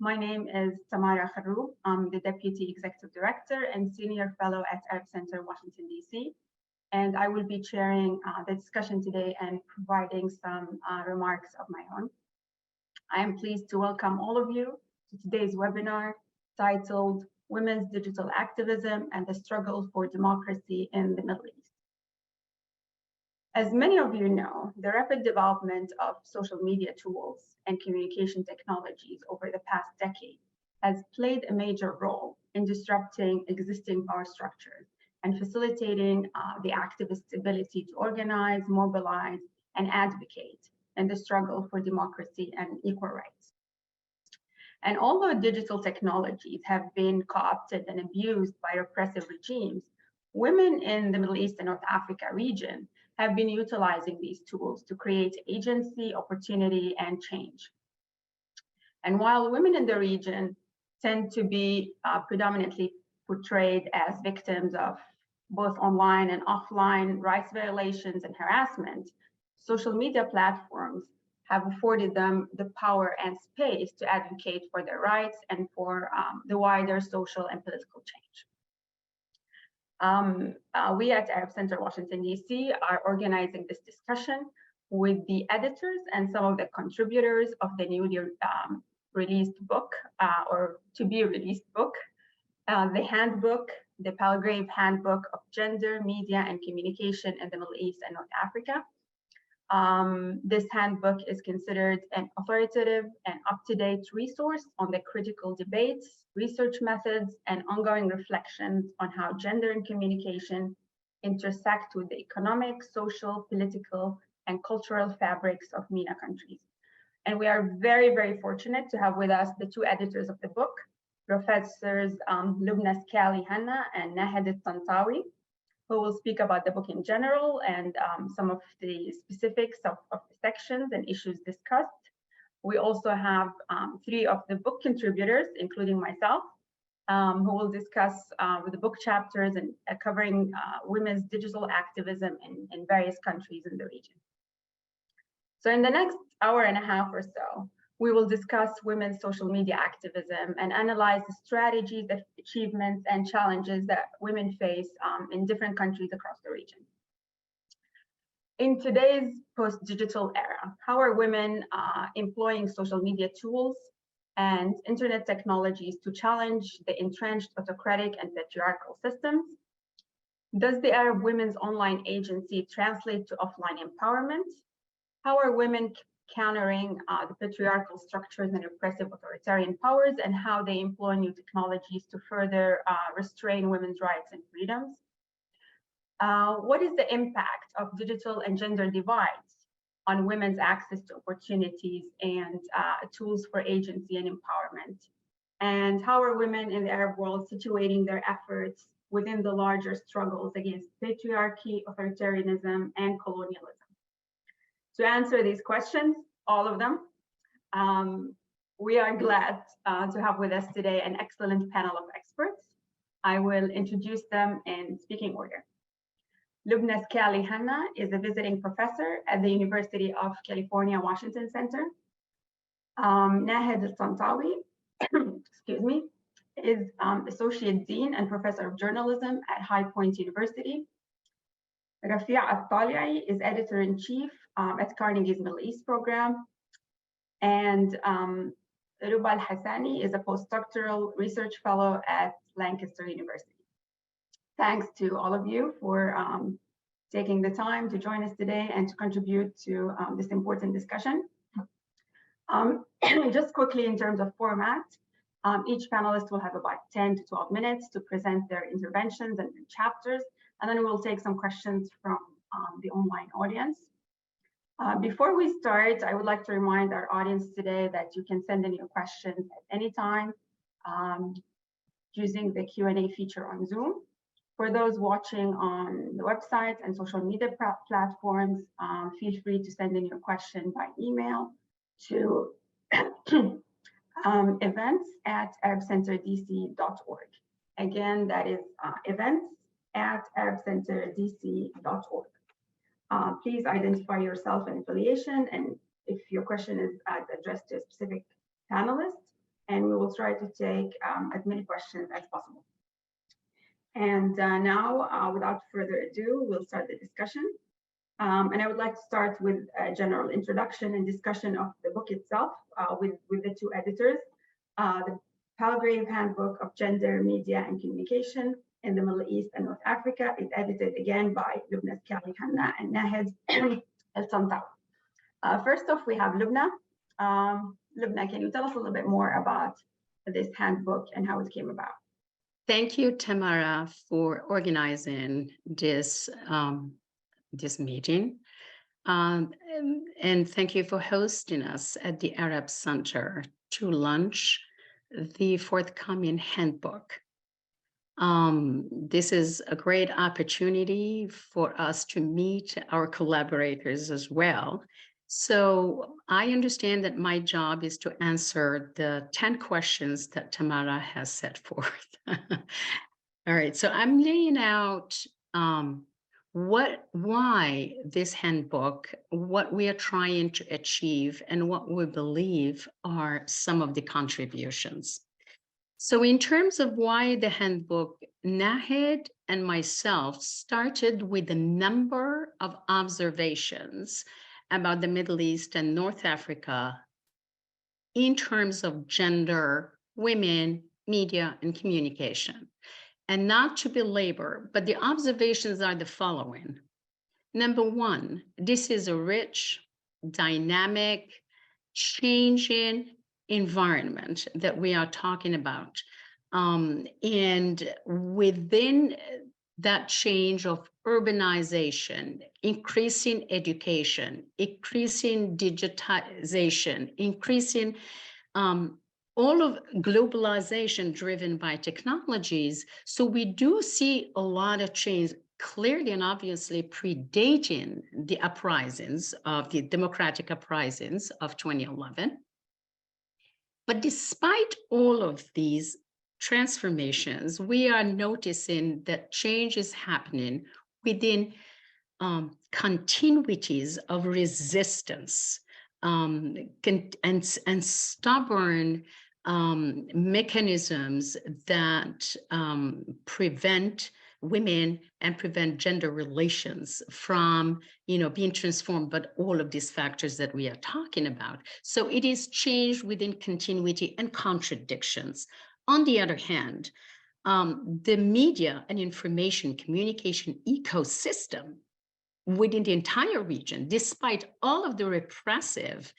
My name is Tamara Kharroub. I'm the Deputy Executive Director and Senior Fellow at Arab Center, Washington, D.C. And I will be chairing the discussion today and providing some remarks of my own. I am pleased to welcome all of you to today's webinar titled Women's Digital Activism and the Struggle for Democracy in the Middle East. As many of you know, the rapid development of social media tools and communication technologies over the past decade has played a major role in disrupting existing power structures and facilitating the activists' ability to organize, mobilize, and advocate in the struggle for democracy and equal rights. And although digital technologies have been co-opted and abused by repressive regimes, women in the Middle East and North Africa region have been utilizing these tools to create agency, opportunity, and change. And while women in the region tend to be predominantly portrayed as victims of both online and offline rights violations and harassment, social media platforms have afforded them the power and space to advocate for their rights and for the wider social and political change. We at Arab Center Washington, D.C. are organizing this discussion with the editors and some of the contributors of the newly released book, or to be released book, the handbook, the Palgrave Handbook of Gender, Media, and Communication in the Middle East and North Africa. This handbook is considered an authoritative and up-to-date resource on the critical debates, research methods, and ongoing reflections on how gender and communication intersect with the economic, social, political, and cultural fabrics of MENA countries. And we are very, very fortunate to have with us the two editors of the book, Professors Loubna, Skalli, Hanna, and Eltantawy, who will speak about the book in general and some of the specifics of the sections and issues discussed. We also have three of the book contributors, including myself, who will discuss the book chapters and covering women's digital activism in various countries in the region. So in the next hour and a half or so, we will discuss women's social media activism and analyze the strategies, the achievements, and challenges that women face in different countries across the region. In today's post-digital era, how are women employing social media tools and internet technologies to challenge the entrenched autocratic and patriarchal systems? Does the Arab Women's Online Agency translate to offline empowerment? How are women countering the patriarchal structures and repressive authoritarian powers, and how they employ new technologies to further restrain women's rights and freedoms? What is the impact of digital and gender divides on women's access to opportunities and tools for agency and empowerment? And how are women in the Arab world situating their efforts within the larger struggles against patriarchy, authoritarianism, and colonialism? To answer these questions, all of them, we are glad to have with us today an excellent panel of experts. I will introduce them in speaking order. Loubna Skalli Hanna is a visiting professor at the University of California, Washington Center. Eltantawy, excuse me, is Associate Dean and Professor of Journalism at High Point University. Rafiah Al Talei is Editor-in-Chief at Carnegie's Middle East program. And Ruba Ali Al-Hassani is a Postdoctoral Research Fellow at Lancaster University. Thanks to all of you for taking the time to join us today and to contribute to this important discussion. Just quickly in terms of format, each panelist will have about 10 to 12 minutes to present their interventions and chapters, and then we'll take some questions from the online audience. Before we start, I would like to remind our audience today that you can send in your questions at any time using the Q&A feature on Zoom. For those watching on the website and social media platforms, feel free to send in your question by email to events@arabcenterdc.org. Again, that is events@arabcenterdc.org. Please identify yourself and affiliation, and if your question is addressed to a specific panelist, and we will try to take as many questions as possible. And now, without further ado, we'll start the discussion. And I would like to start with a general introduction and discussion of the book itself with the two editors. The Palgrave Handbook of Gender, Media, and Communication in the Middle East and North Africa is edited again by Loubna, Skalli, Hanna, and Nahed Eltantawy. First off, we have Loubna. Loubna, can you tell us a little bit more about this handbook and how it came about? Thank you, Tamara, for organizing this this meeting. And thank you for hosting us at the Arab Center to launch the forthcoming handbook. This is a great opportunity for us to meet our collaborators as well. So I understand that my job is to answer the 10 questions that Tamara has set forth. All right, so I'm laying out why this handbook, what we are trying to achieve, and what we believe are some of the contributions. So in terms of why the handbook, Nahed and myself started with a number of observations about the Middle East and North Africa in terms of gender, women, media, and communication. And not to belabor, but the observations are the following. Number one, this is a rich, dynamic, changing environment that we are talking about. And within that change of urbanization, increasing education, increasing digitization, increasing all of globalization driven by technologies. So we do see a lot of change, clearly and obviously predating the uprisings of the democratic uprisings of 2011. But despite all of these transformations, we are noticing that change is happening within continuities of resistance and stubborn mechanisms that prevent women and prevent gender relations from, being transformed, but all of these factors that we are talking about. So it is change within continuity and contradictions. On the other hand, the media and information communication ecosystem within the entire region, despite all of the repressive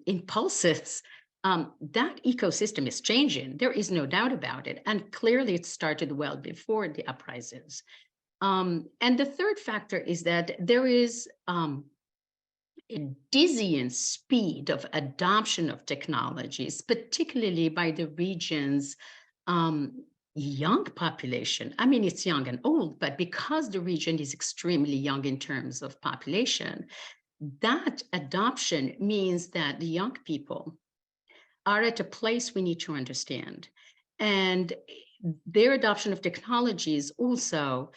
impulses, that ecosystem is changing. There is no doubt about it. And clearly it started well before the uprisings. And the third factor is that there is a dizzying speed of adoption of technologies, particularly by the region's young population. I mean, it's young and old, but because the region is extremely young in terms of population, that adoption means that the young people are at a place we need to understand. And their adoption of technologies also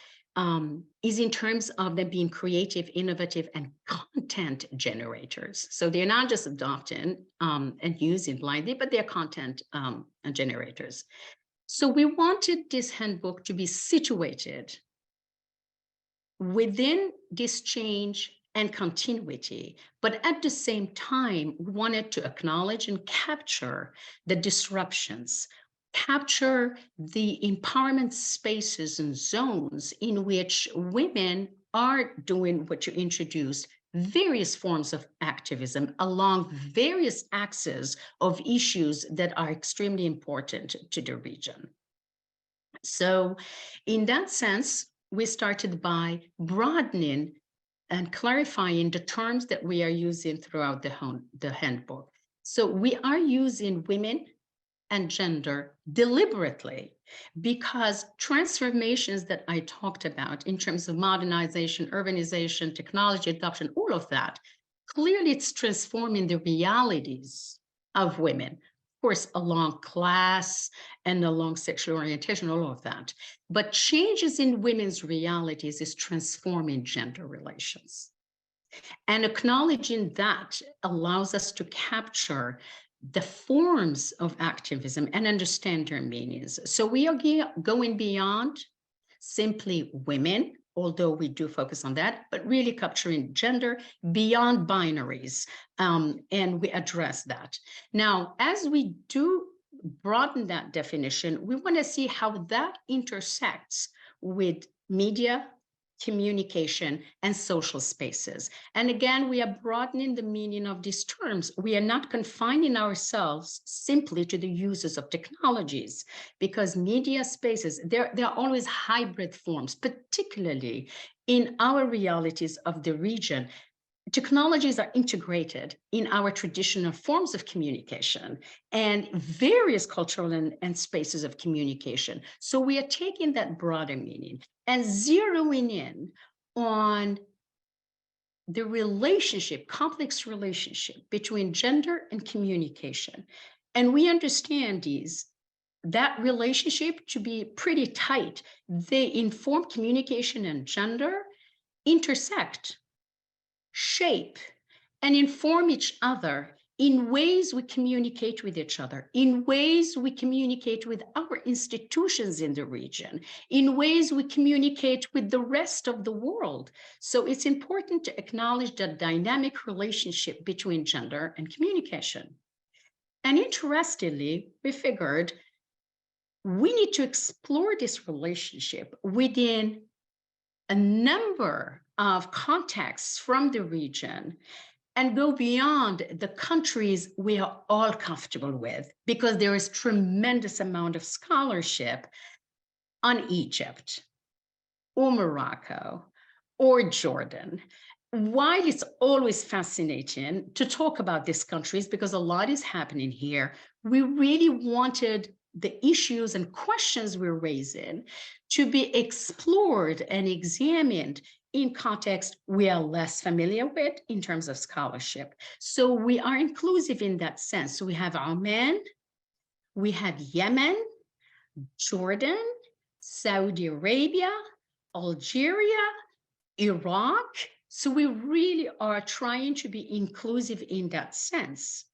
is in terms of them being creative, innovative, and content generators. So they're not just adopting and using blindly, but they're content generators. So we wanted this handbook to be situated within this change and continuity, but at the same time, we wanted to acknowledge and capture the disruptions, capture the empowerment spaces and zones in which women are doing what you introduced, various forms of activism along various axes of issues that are extremely important to the region. So in that sense, we started by broadening and clarifying the terms that we are using throughout the handbook. So we are using women and gender deliberately because transformations that I talked about in terms of modernization, urbanization, technology adoption, all of that, clearly it's transforming the realities of women, of course, along class and along sexual orientation, all of that. But changes in women's realities is transforming gender relations. And acknowledging that allows us to capture the forms of activism and understand their meanings. So we are going beyond simply women, although we do focus on that, but really capturing gender beyond binaries, and we address that. Now, as we do broaden that definition, we want to see how that intersects with media, communication, and social spaces. And again, we are broadening the meaning of these terms. We are not confining ourselves simply to the uses of technologies, because media spaces, there are always hybrid forms, particularly in our realities of the region. Technologies are integrated in our traditional forms of communication and various cultural and spaces of communication. So we are taking that broader meaning and zeroing in on the relationship, complex relationship between gender and communication. And we understand that relationship to be pretty tight. They inform communication and gender, intersect, shape, and inform each other in ways we communicate with each other, in ways we communicate with our institutions in the region, in ways we communicate with the rest of the world. So it's important to acknowledge the dynamic relationship between gender and communication. And interestingly, we figured we need to explore this relationship within a number of contexts from the region and go beyond the countries we are all comfortable with, because there is tremendous amount of scholarship on Egypt or Morocco or Jordan. While it's always fascinating to talk about these countries because a lot is happening here, we really wanted the issues and questions we're raising to be explored and examined in context we are less familiar with in terms of scholarship. So we are inclusive in that sense. So we have Oman, we have Yemen, Jordan, Saudi Arabia, Algeria, Iraq. So we really are trying to be inclusive in that sense.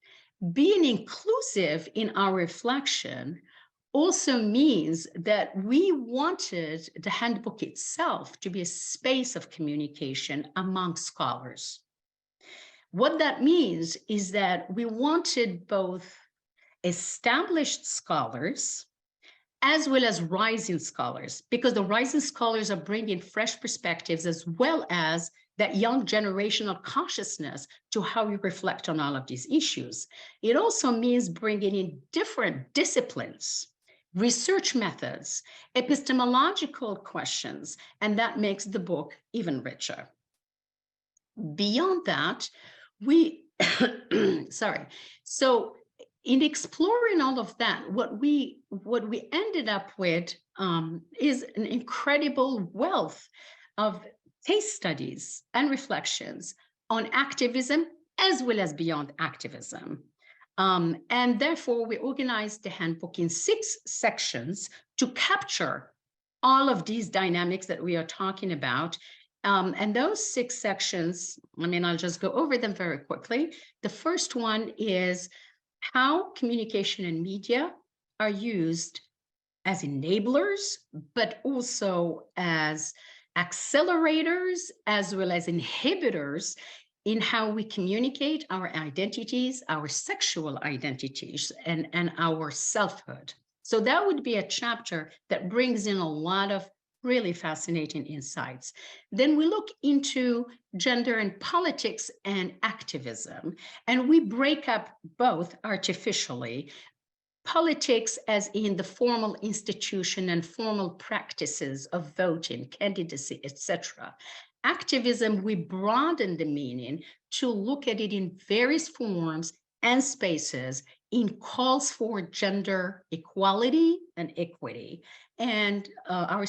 Being inclusive in our reflection also means that we wanted the handbook itself to be a space of communication among scholars. What that means is that we wanted both established scholars as well as rising scholars, because the rising scholars are bringing fresh perspectives as well as that young generational consciousness to how we reflect on all of these issues. It also means bringing in different disciplines, research methods, epistemological questions, and that makes the book even richer. Beyond that, so in exploring all of that, what we ended up with is an incredible wealth of case studies and reflections on activism as well as beyond activism. And therefore, we organized the handbook in 6 sections to capture all of these dynamics that we are talking about. And those 6 sections, I'll just go over them very quickly. The first one is how communication and media are used as enablers, but also as accelerators, as well as inhibitors in how we communicate our identities, our sexual identities, and our selfhood. So that would be a chapter that brings in a lot of really fascinating insights. Then we look into gender and politics and activism, and we break up both artificially. Politics as in the formal institution and formal practices of voting, candidacy, etc. Activism, we broaden the meaning to look at it in various forms and spaces in calls for gender equality and equity. And our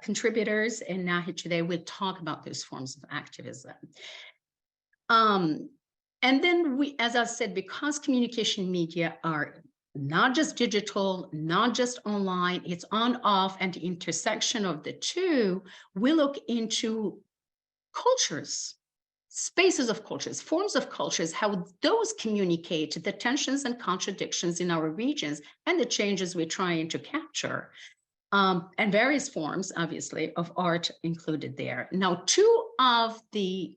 contributors and Nahi today will talk about those forms of activism. And then we, as I said, because communication media are not just digital, not just online, it's on, off, and the intersection of the two, we look into cultures, spaces of cultures, forms of cultures, how those communicate the tensions and contradictions in our regions and the changes we're trying to capture. And various forms, obviously, of art included there. Now, two of the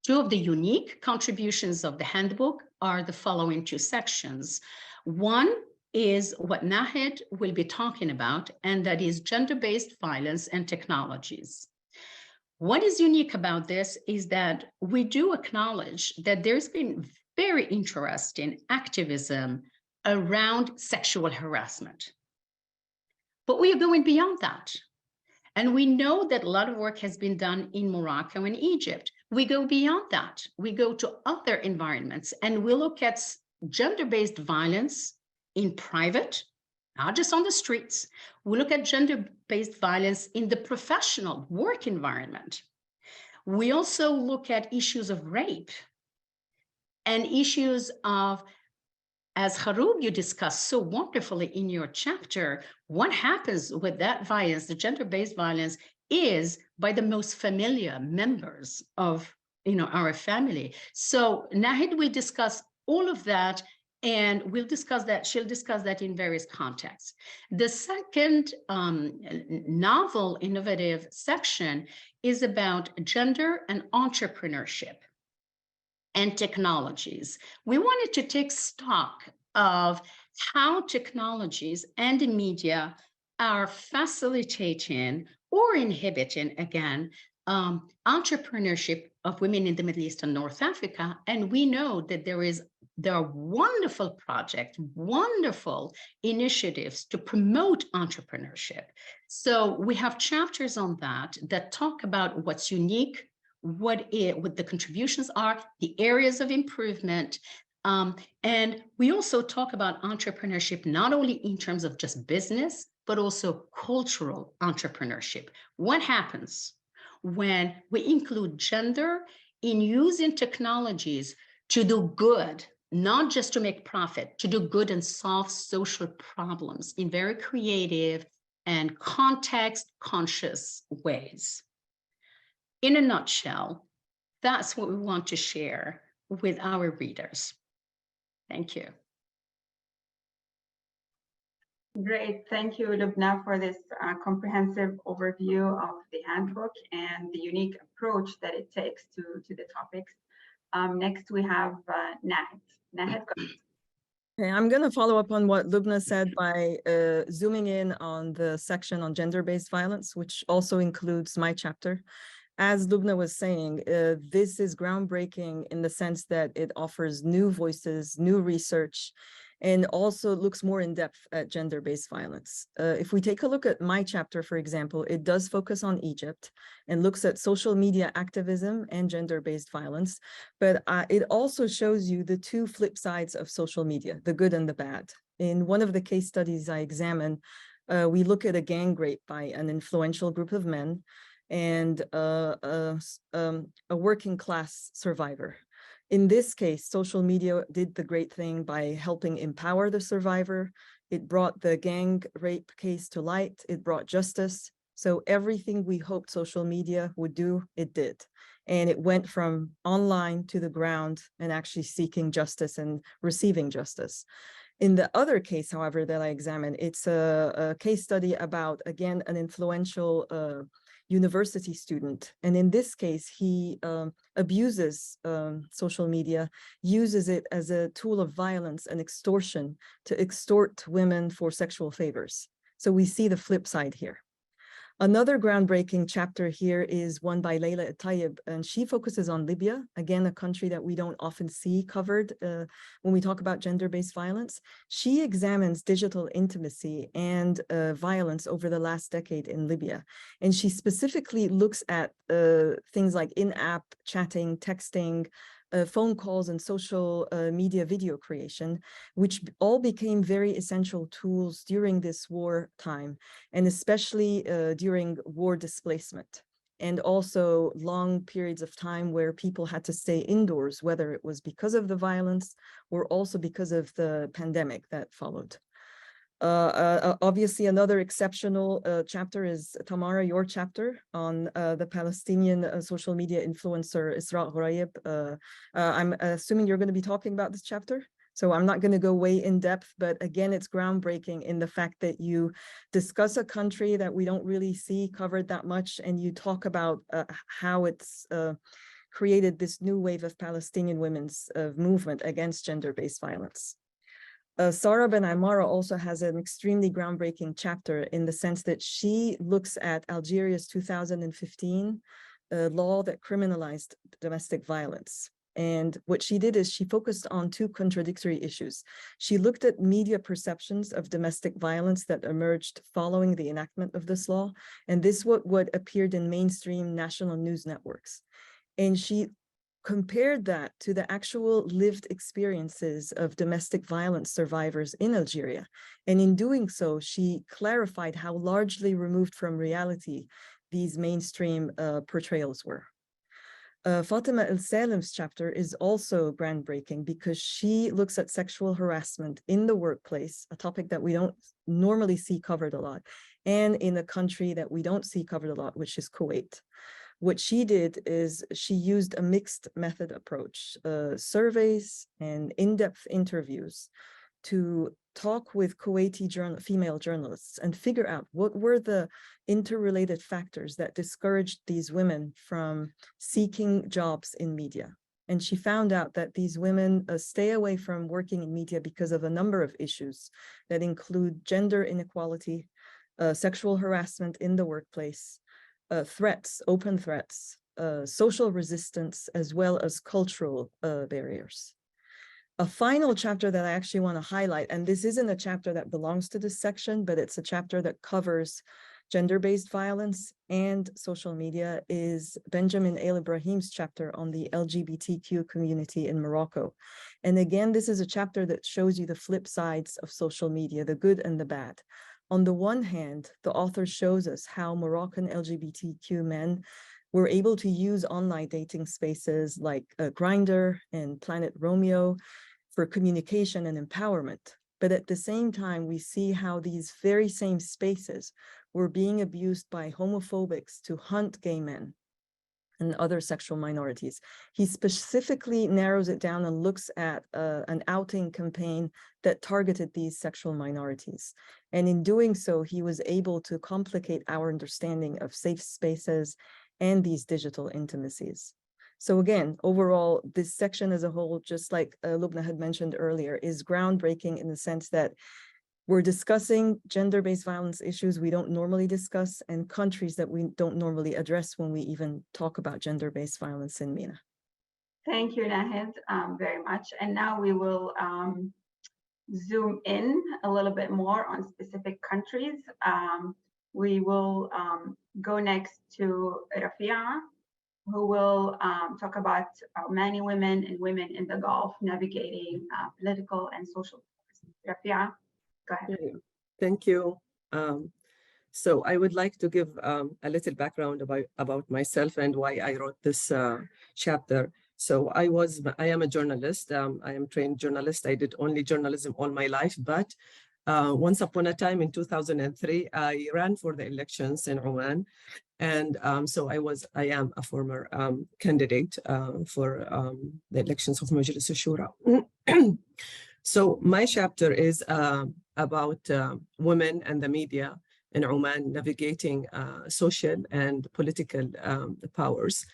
unique contributions of the handbook are the following two sections. One is what Nahed will be talking about, and that is gender-based violence and technologies. What is unique about this is that we do acknowledge that there's been very interesting activism around sexual harassment. But we are going beyond that. And we know that a lot of work has been done in Morocco and Egypt. We go beyond that. We go to other environments and we look at gender-based violence in private, not just on the streets. We look at gender-based violence in the professional work environment. We also look at issues of rape and issues of, as Kharroub, you discussed so wonderfully in your chapter, what happens with that violence, the gender-based violence, is by the most familiar members of our family. So Nahed will discuss all of that, and we'll discuss that. She'll discuss that in various contexts. The second novel innovative section is about gender and entrepreneurship and technologies. We wanted to take stock of how technologies and the media are facilitating or inhibiting, again, entrepreneurship of women in the Middle East and North Africa. And we know that there are wonderful projects, wonderful initiatives to promote entrepreneurship. So we have chapters on that talk about what's unique, what the contributions are, the areas of improvement. And we also talk about entrepreneurship, not only in terms of just business, but also cultural entrepreneurship. What happens when we include gender in using technologies to do good, not just to make profit, to do good and solve social problems in very creative and context-conscious ways? In a nutshell, that's what we want to share with our readers. Thank you. Great. Thank you, Loubna, for this comprehensive overview of the handbook and the unique approach that it takes to the topics. Next, we have Nahed. Nahed, go ahead. Okay, I'm going to follow up on what Loubna said by zooming in on the section on gender-based violence, which also includes my chapter. As Loubna was saying, this is groundbreaking in the sense that it offers new voices, new research, and also looks more in depth at gender-based violence. If we take a look at my chapter, for example, it does focus on Egypt and looks at social media activism and gender-based violence, but it also shows you the two flip sides of social media, the good and the bad. In one of the case studies I examine, we look at a gang rape by an influential group of men and a working class survivor. In this case, social media did the great thing by helping empower the survivor. It brought the gang rape case to light. It brought justice. So everything we hoped social media would do, it did. And it went from online to the ground and actually seeking justice and receiving justice. In the other case, however, that I examined, it's a case study about, again, an influential university student. And in this case, he abuses social media, uses it as a tool of violence and extortion to extort women for sexual favors. So we see the flip side here. Another groundbreaking chapter here is one by Laila At-Tayyib, and she focuses on Libya, again, a country that we don't often see covered when we talk about gender-based violence. She examines digital intimacy and violence over the last decade in Libya. And she specifically looks at things like in-app chatting, texting, phone calls and social media video creation, which all became very essential tools during this war time, and especially during war displacement, and also long periods of time where people had to stay indoors, whether it was because of the violence or also because of the pandemic that followed. Obviously, another exceptional chapter is, Tamara, your chapter on the Palestinian social media influencer Isra Ghuraib. I'm assuming you're going to be talking about this chapter, so I'm not going to go way in depth, but again, it's groundbreaking in the fact that you discuss a country that we don't really see covered that much, and you talk about how it's created this new wave of Palestinian women's movement against gender-based violence. Sarah Ben Amara also has an extremely groundbreaking chapter in the sense that she looks at Algeria's 2015 law that criminalized domestic violence. And what she did is she focused on two contradictory issues. She looked at media perceptions of domestic violence that emerged following the enactment of this law, and this what appeared in mainstream national news networks. And she compared that to the actual lived experiences of domestic violence survivors in Algeria. And in doing so, she clarified how largely removed from reality these mainstream portrayals were. Fatima El-Salim's chapter is also groundbreaking because she looks at sexual harassment in the workplace, a topic that we don't normally see covered a lot, and in a country that we don't see covered a lot, which is Kuwait. What she did is she used a mixed method approach, surveys and in-depth interviews to talk with Kuwaiti female journalists and figure out what were the interrelated factors that discouraged these women from seeking jobs in media. And she found out that these women stay away from working in media because of a number of issues that include gender inequality, sexual harassment in the workplace, threats, open threats, social resistance, as well as cultural barriers. A final chapter that I actually want to highlight, and this isn't a chapter that belongs to this section, but it's a chapter that covers gender-based violence and social media, is Benjamin El-Ibrahim's chapter on the LGBTQ community in Morocco. And again, this is a chapter that shows you the flip sides of social media, the good and the bad. On the one hand, the author shows us how Moroccan LGBTQ men were able to use online dating spaces like Grindr and Planet Romeo for communication and empowerment. But at the same time, we see how these very same spaces were being abused by homophobics to hunt gay men and other sexual minorities. He specifically narrows it down and looks at an outing campaign that targeted these sexual minorities. And in doing so, he was able to complicate our understanding of safe spaces and these digital intimacies. So again, overall, this section as a whole, just like Loubna had mentioned earlier, is groundbreaking in the sense that we're discussing gender-based violence issues we don't normally discuss and countries that we don't normally address when we even talk about gender-based violence in MENA. Thank you, Nahid, very much. And now we will zoom in a little bit more on specific countries. We will go next to Rafiah, who will talk about Omani women and women in the Gulf navigating political and social. Rafiah, go ahead. Thank you. So I would like to give a little background about myself and why I wrote this chapter. So I am a journalist. I am a trained journalist. I did only journalism all my life, but once upon a time in 2003, I ran for the elections in Oman. And so I am a former candidate for the elections of Majlis al-Shura. So my chapter is about women and the media in Oman navigating social and political powers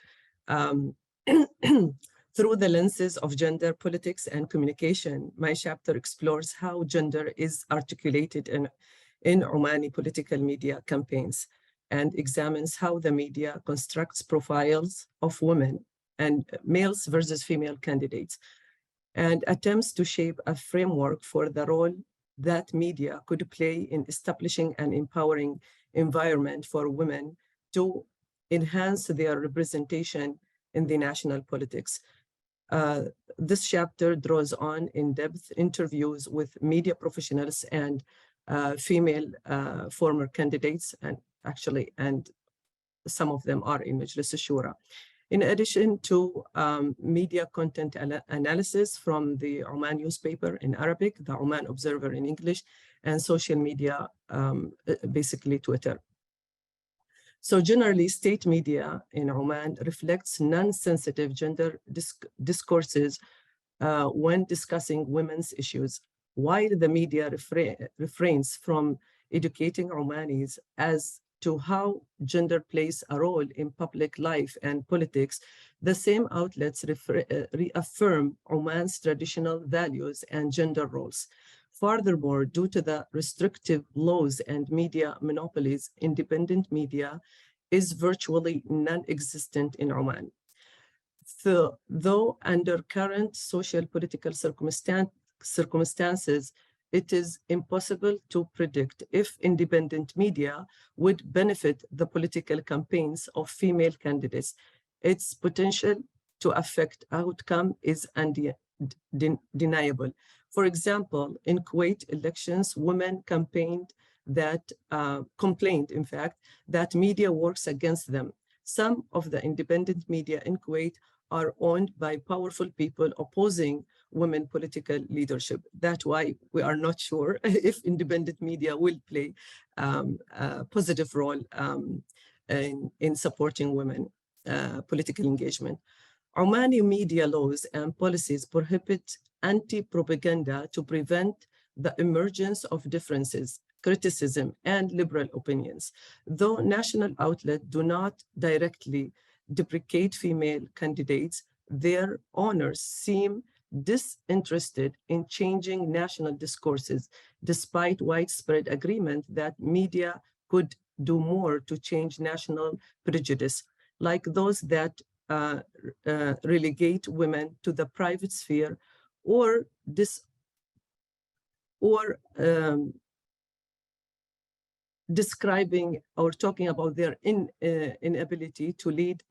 through the lenses of gender, politics, and communication. My chapter explores how gender is articulated in Omani political media campaigns and examines how the media constructs profiles of women and males versus female candidates, and attempts to shape a framework for the role that media could play in establishing an empowering environment for women to enhance their representation in the national politics. This chapter draws on in-depth interviews with media professionals and female former candidates, and some of them are in Majlis al-Shura. In addition to media content analysis from the Oman newspaper in Arabic, the Oman Observer in English, and social media, basically Twitter. So generally, state media in Oman reflects non-sensitive gender discourses when discussing women's issues, while the media refrains from educating Omanis as to how gender plays a role in public life and politics. The same outlets reaffirm Oman's traditional values and gender roles. Furthermore, due to the restrictive laws and media monopolies, independent media is virtually non-existent in Oman. So, though under current social political circumstances, it is impossible to predict if independent media would benefit the political campaigns of female candidates. Its potential to affect outcome is undeniable. For example, in Kuwait elections, women complained, in fact, that media works against them. Some of the independent media in Kuwait are owned by powerful people opposing women political leadership. That's why we are not sure if independent media will play a positive role in supporting women political engagement. Omani media laws and policies prohibit anti-propaganda to prevent the emergence of differences, criticism, and liberal opinions. Though national outlets do not directly deprecate female candidates, their owners seem disinterested in changing national discourses, despite widespread agreement that media could do more to change national prejudice, like those that relegate women to the private sphere or describing or talking about their inability to lead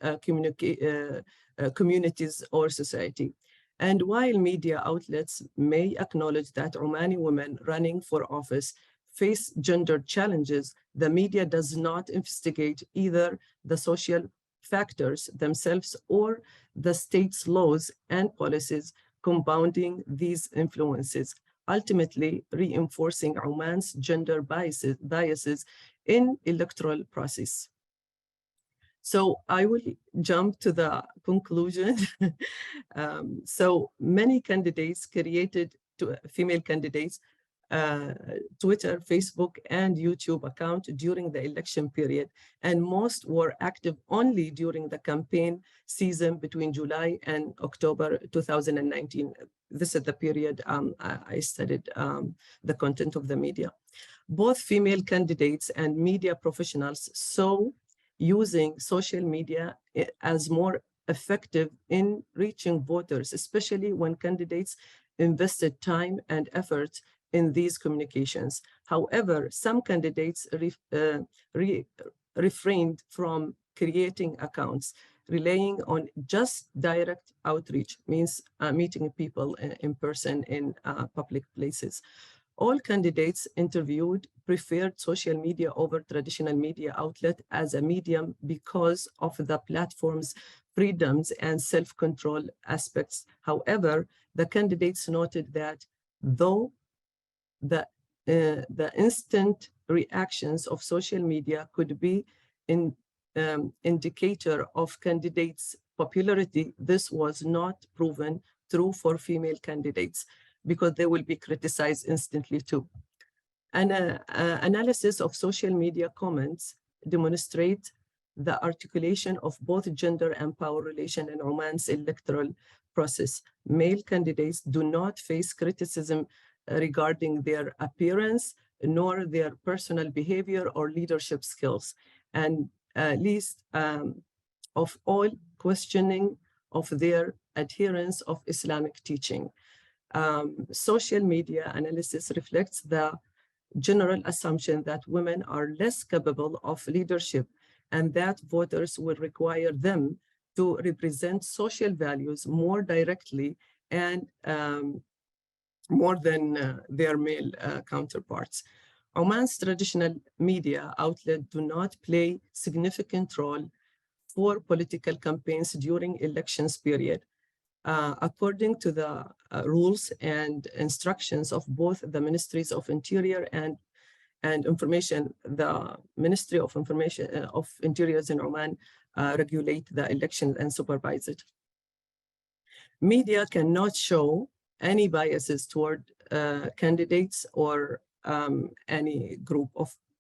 communities or society. And while media outlets may acknowledge that Omani women running for office face gender challenges, the media does not investigate either the social factors themselves or the state's laws and policies compounding these influences, ultimately reinforcing Oman's gender biases in electoral process. So I will jump to the conclusion. So many candidates created, female candidates, Twitter, Facebook, and YouTube account during the election period, and most were active only during the campaign season between July and October 2019. This is the period I studied the content of the media. Both female candidates and media professionals saw using social media as more effective in reaching voters, especially when candidates invested time and effort in these communications. However, some candidates refrained from creating accounts, relying on just direct outreach, means meeting people in person in public places. All candidates interviewed preferred social media over traditional media outlet as a medium because of the platform's freedoms and self-control aspects. However, the candidates noted that though the instant reactions of social media could be an indicator of candidates' popularity, this was not proven true for female candidates because they will be criticized instantly too. An analysis of social media comments demonstrate the articulation of both gender and power relation in Oman's electoral process. Male candidates do not face criticism regarding their appearance, nor their personal behavior or leadership skills, and least of all questioning of their adherence of Islamic teaching. Social media analysis reflects the general assumption that women are less capable of leadership and that voters will require them to represent social values more directly and more than their male counterparts. Oman's traditional media outlets do not play significant role for political campaigns during elections period. according to the rules and instructions of both the Ministries of Interior and Information. The Ministry of Information of Interiors in Oman regulate the elections and supervise it. Media cannot show any biases toward candidates or any group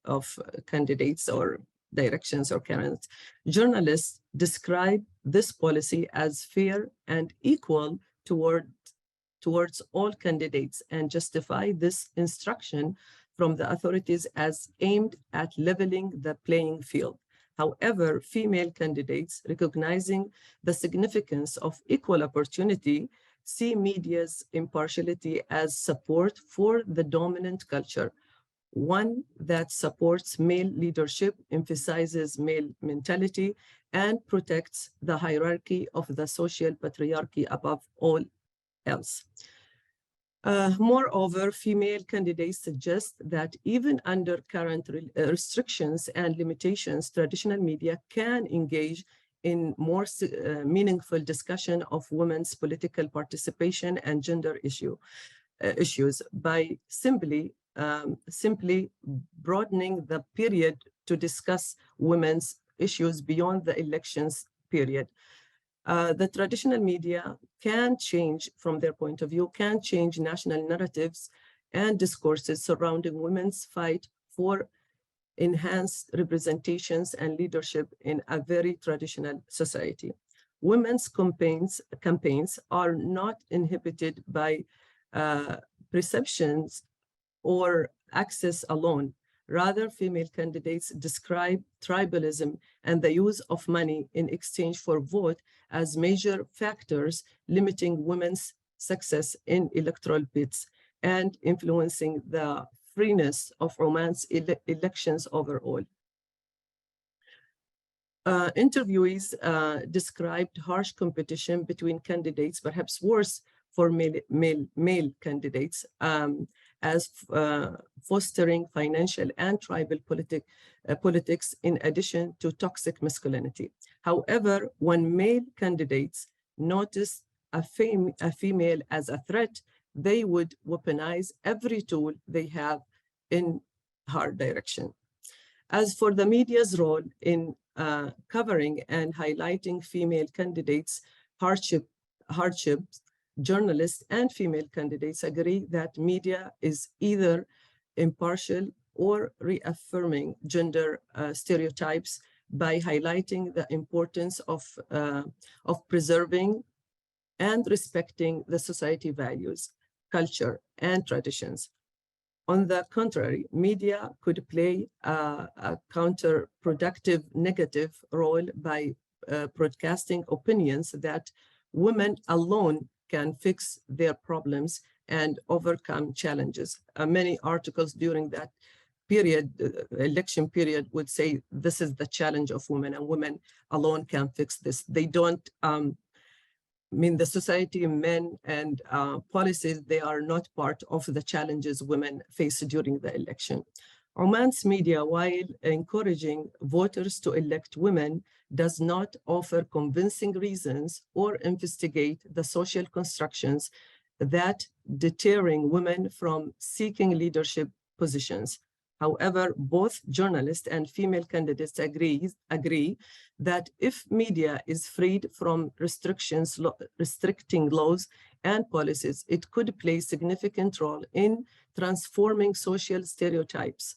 of candidates or directions or candidates. Journalists describe this policy as fair and equal towards all candidates and justify this instruction from the authorities as aimed at leveling the playing field. However, female candidates, recognizing the significance of equal opportunity, see media's impartiality as support for the dominant culture, one that supports male leadership, emphasizes male mentality, and protects the hierarchy of the social patriarchy above all else. Moreover, female candidates suggest that even under current restrictions and limitations, traditional media can engage in more meaningful discussion of women's political participation and gender issues by simply broadening the period to discuss women's issues beyond the elections period. The traditional media can change, from their point of view, can change national narratives and discourses surrounding women's fight for enhanced representations and leadership in a very traditional society. Women's campaigns are not inhibited by perceptions or access alone. Rather, female candidates describe tribalism and the use of money in exchange for vote as major factors limiting women's success in electoral bids and influencing the freeness of Oman's elections overall. Interviewees described harsh competition between candidates, perhaps worse for male candidates, as fostering financial and tribal politics in addition to toxic masculinity. However, when male candidates notice a female as a threat, they would weaponize every tool they have in her direction. As for the media's role in covering and highlighting female candidates' hardships, journalists and female candidates agree that media is either impartial or reaffirming gender stereotypes by highlighting the importance of preserving and respecting the society values, culture, and traditions. On the contrary, media could play a counterproductive negative role by broadcasting opinions that women alone can fix their problems and overcome challenges. Many articles during that period, election period, would say this is the challenge of women and women alone can fix this. They don't mean the society, men and policies, they are not part of the challenges women face during the election. Oman's media, while encouraging voters to elect women, does not offer convincing reasons or investigate the social constructions that deterring women from seeking leadership positions. However, both journalists and female candidates agree that if media is freed from restricting laws and policies, it could play a significant role in transforming social stereotypes.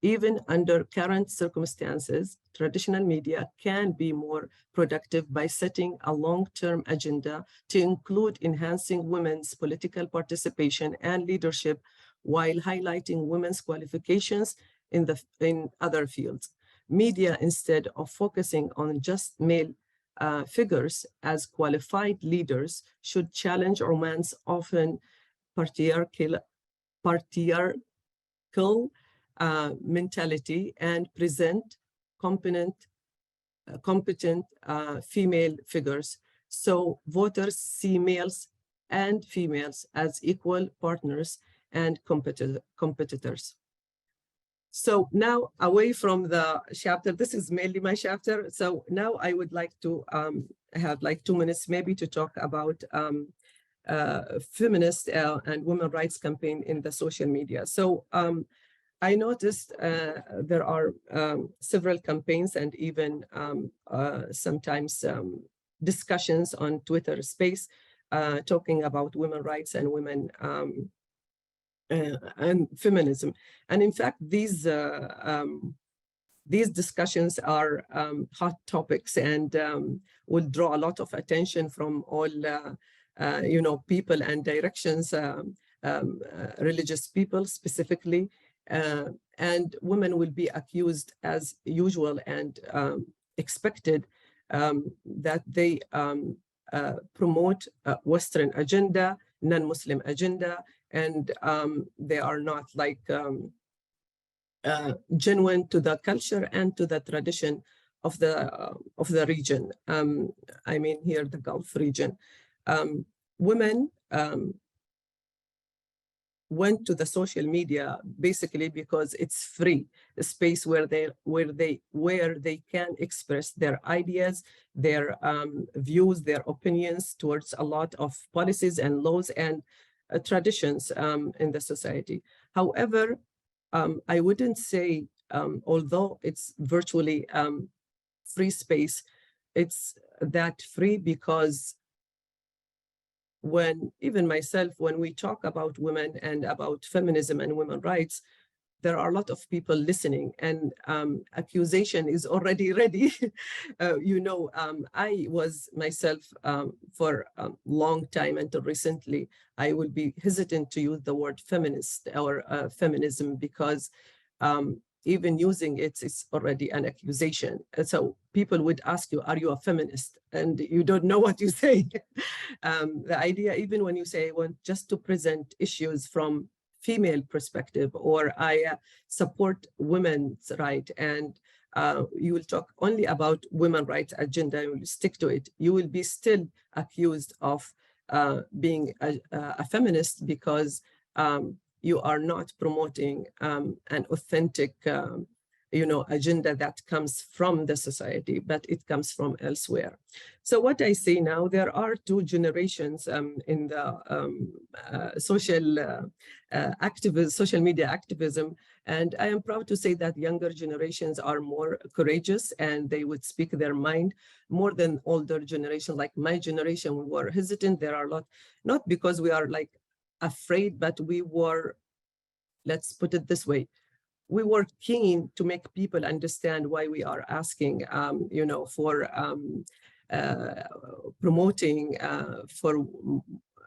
Even under current circumstances, traditional media can be more productive by setting a long-term agenda to include enhancing women's political participation and leadership while highlighting women's qualifications in other fields. Media, instead of focusing on just male figures as qualified leaders, should challenge Oman's often patriarchal mentality and present competent female figures, so voters see males and females as equal partners and competitors. So now, away from the chapter, this is mainly my chapter. So now I would like to I have like 2 minutes maybe to talk about feminist and women rights campaign in the social media. So I noticed there are several campaigns and even sometimes discussions on Twitter space talking about women's rights and women and feminism. And in fact, these discussions are hot topics and will draw a lot of attention from all people and directions, religious people specifically. And women will be accused as usual and expected that they promote Western agenda, non-Muslim agenda, and they are not like genuine to the culture and to the tradition of the region. I mean here the Gulf region. Women went to the social media basically because it's free, a space where they can express their ideas, their views, their opinions towards a lot of policies and laws and traditions in the society. However, I wouldn't say, although it's virtually free space, it's that free because when even myself, when we talk about women and about feminism and women's rights, there are a lot of people listening and accusation is already ready. I was myself for a long time until recently, I would be hesitant to use the word feminist or feminism because even using it, it's already an accusation. And so people would ask you, are you a feminist? And you don't know what you say. The idea, even when you say, I want just to present issues from female perspective, or I support women's rights, and you will talk only about women's rights agenda, you will stick to it, you will be still accused of being a feminist because you are not promoting an authentic agenda that comes from the society, but it comes from elsewhere. So what I see now, there are two generations in the social media activism. And I am proud to say that younger generations are more courageous and they would speak their mind more than older generation. Like my generation, we were hesitant. There are a lot, not because we are like afraid, but we were, let's put it this way, we were keen to make people understand why we are asking, for promoting for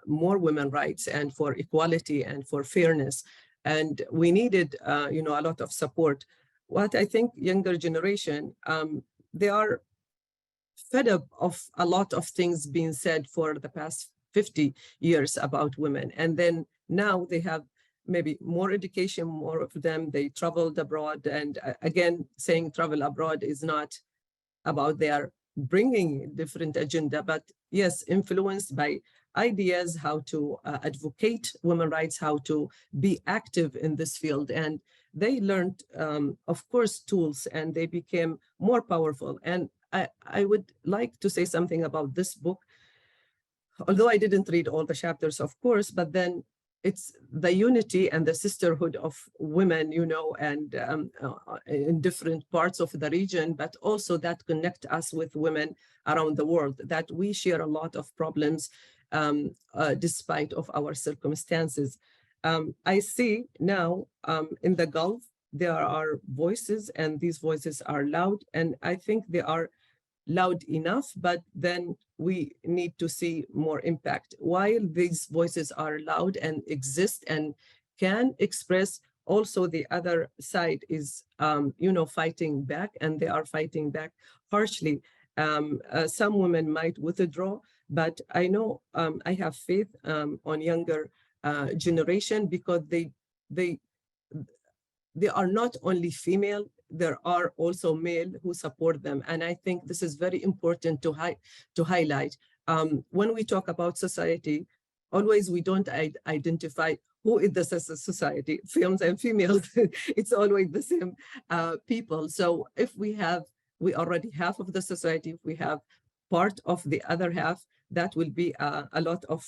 more women's rights and for equality and for fairness. And we needed, a lot of support. What I think younger generation, they are fed up of a lot of things being said for the past 50 years about women. And then now they have maybe more education, more of them, they traveled abroad. And again, saying travel abroad is not about their bringing different agenda, but yes, influenced by ideas, how to advocate women's rights, how to be active in this field. And they learned, of course, tools, and they became more powerful. And I would like to say something about this book, although I didn't read all the chapters, of course, but then it's the unity and the sisterhood of women, and in different parts of the region, but also that connect us with women around the world, that we share a lot of problems despite of our circumstances. I see now in the Gulf, there are voices, and these voices are loud, and I think they are loud enough, but then we need to see more impact. While these voices are loud and exist and can express, also the other side is, fighting back, and they are fighting back harshly. Some women might withdraw, but I know I have faith on younger generation, because they are not only female, there are also male who support them. And I think this is very important to highlight. When we talk about society, always we don't identify who is the society, films and females. It's always the same people. So if we already half of the society, if we have part of the other half, that will be a lot of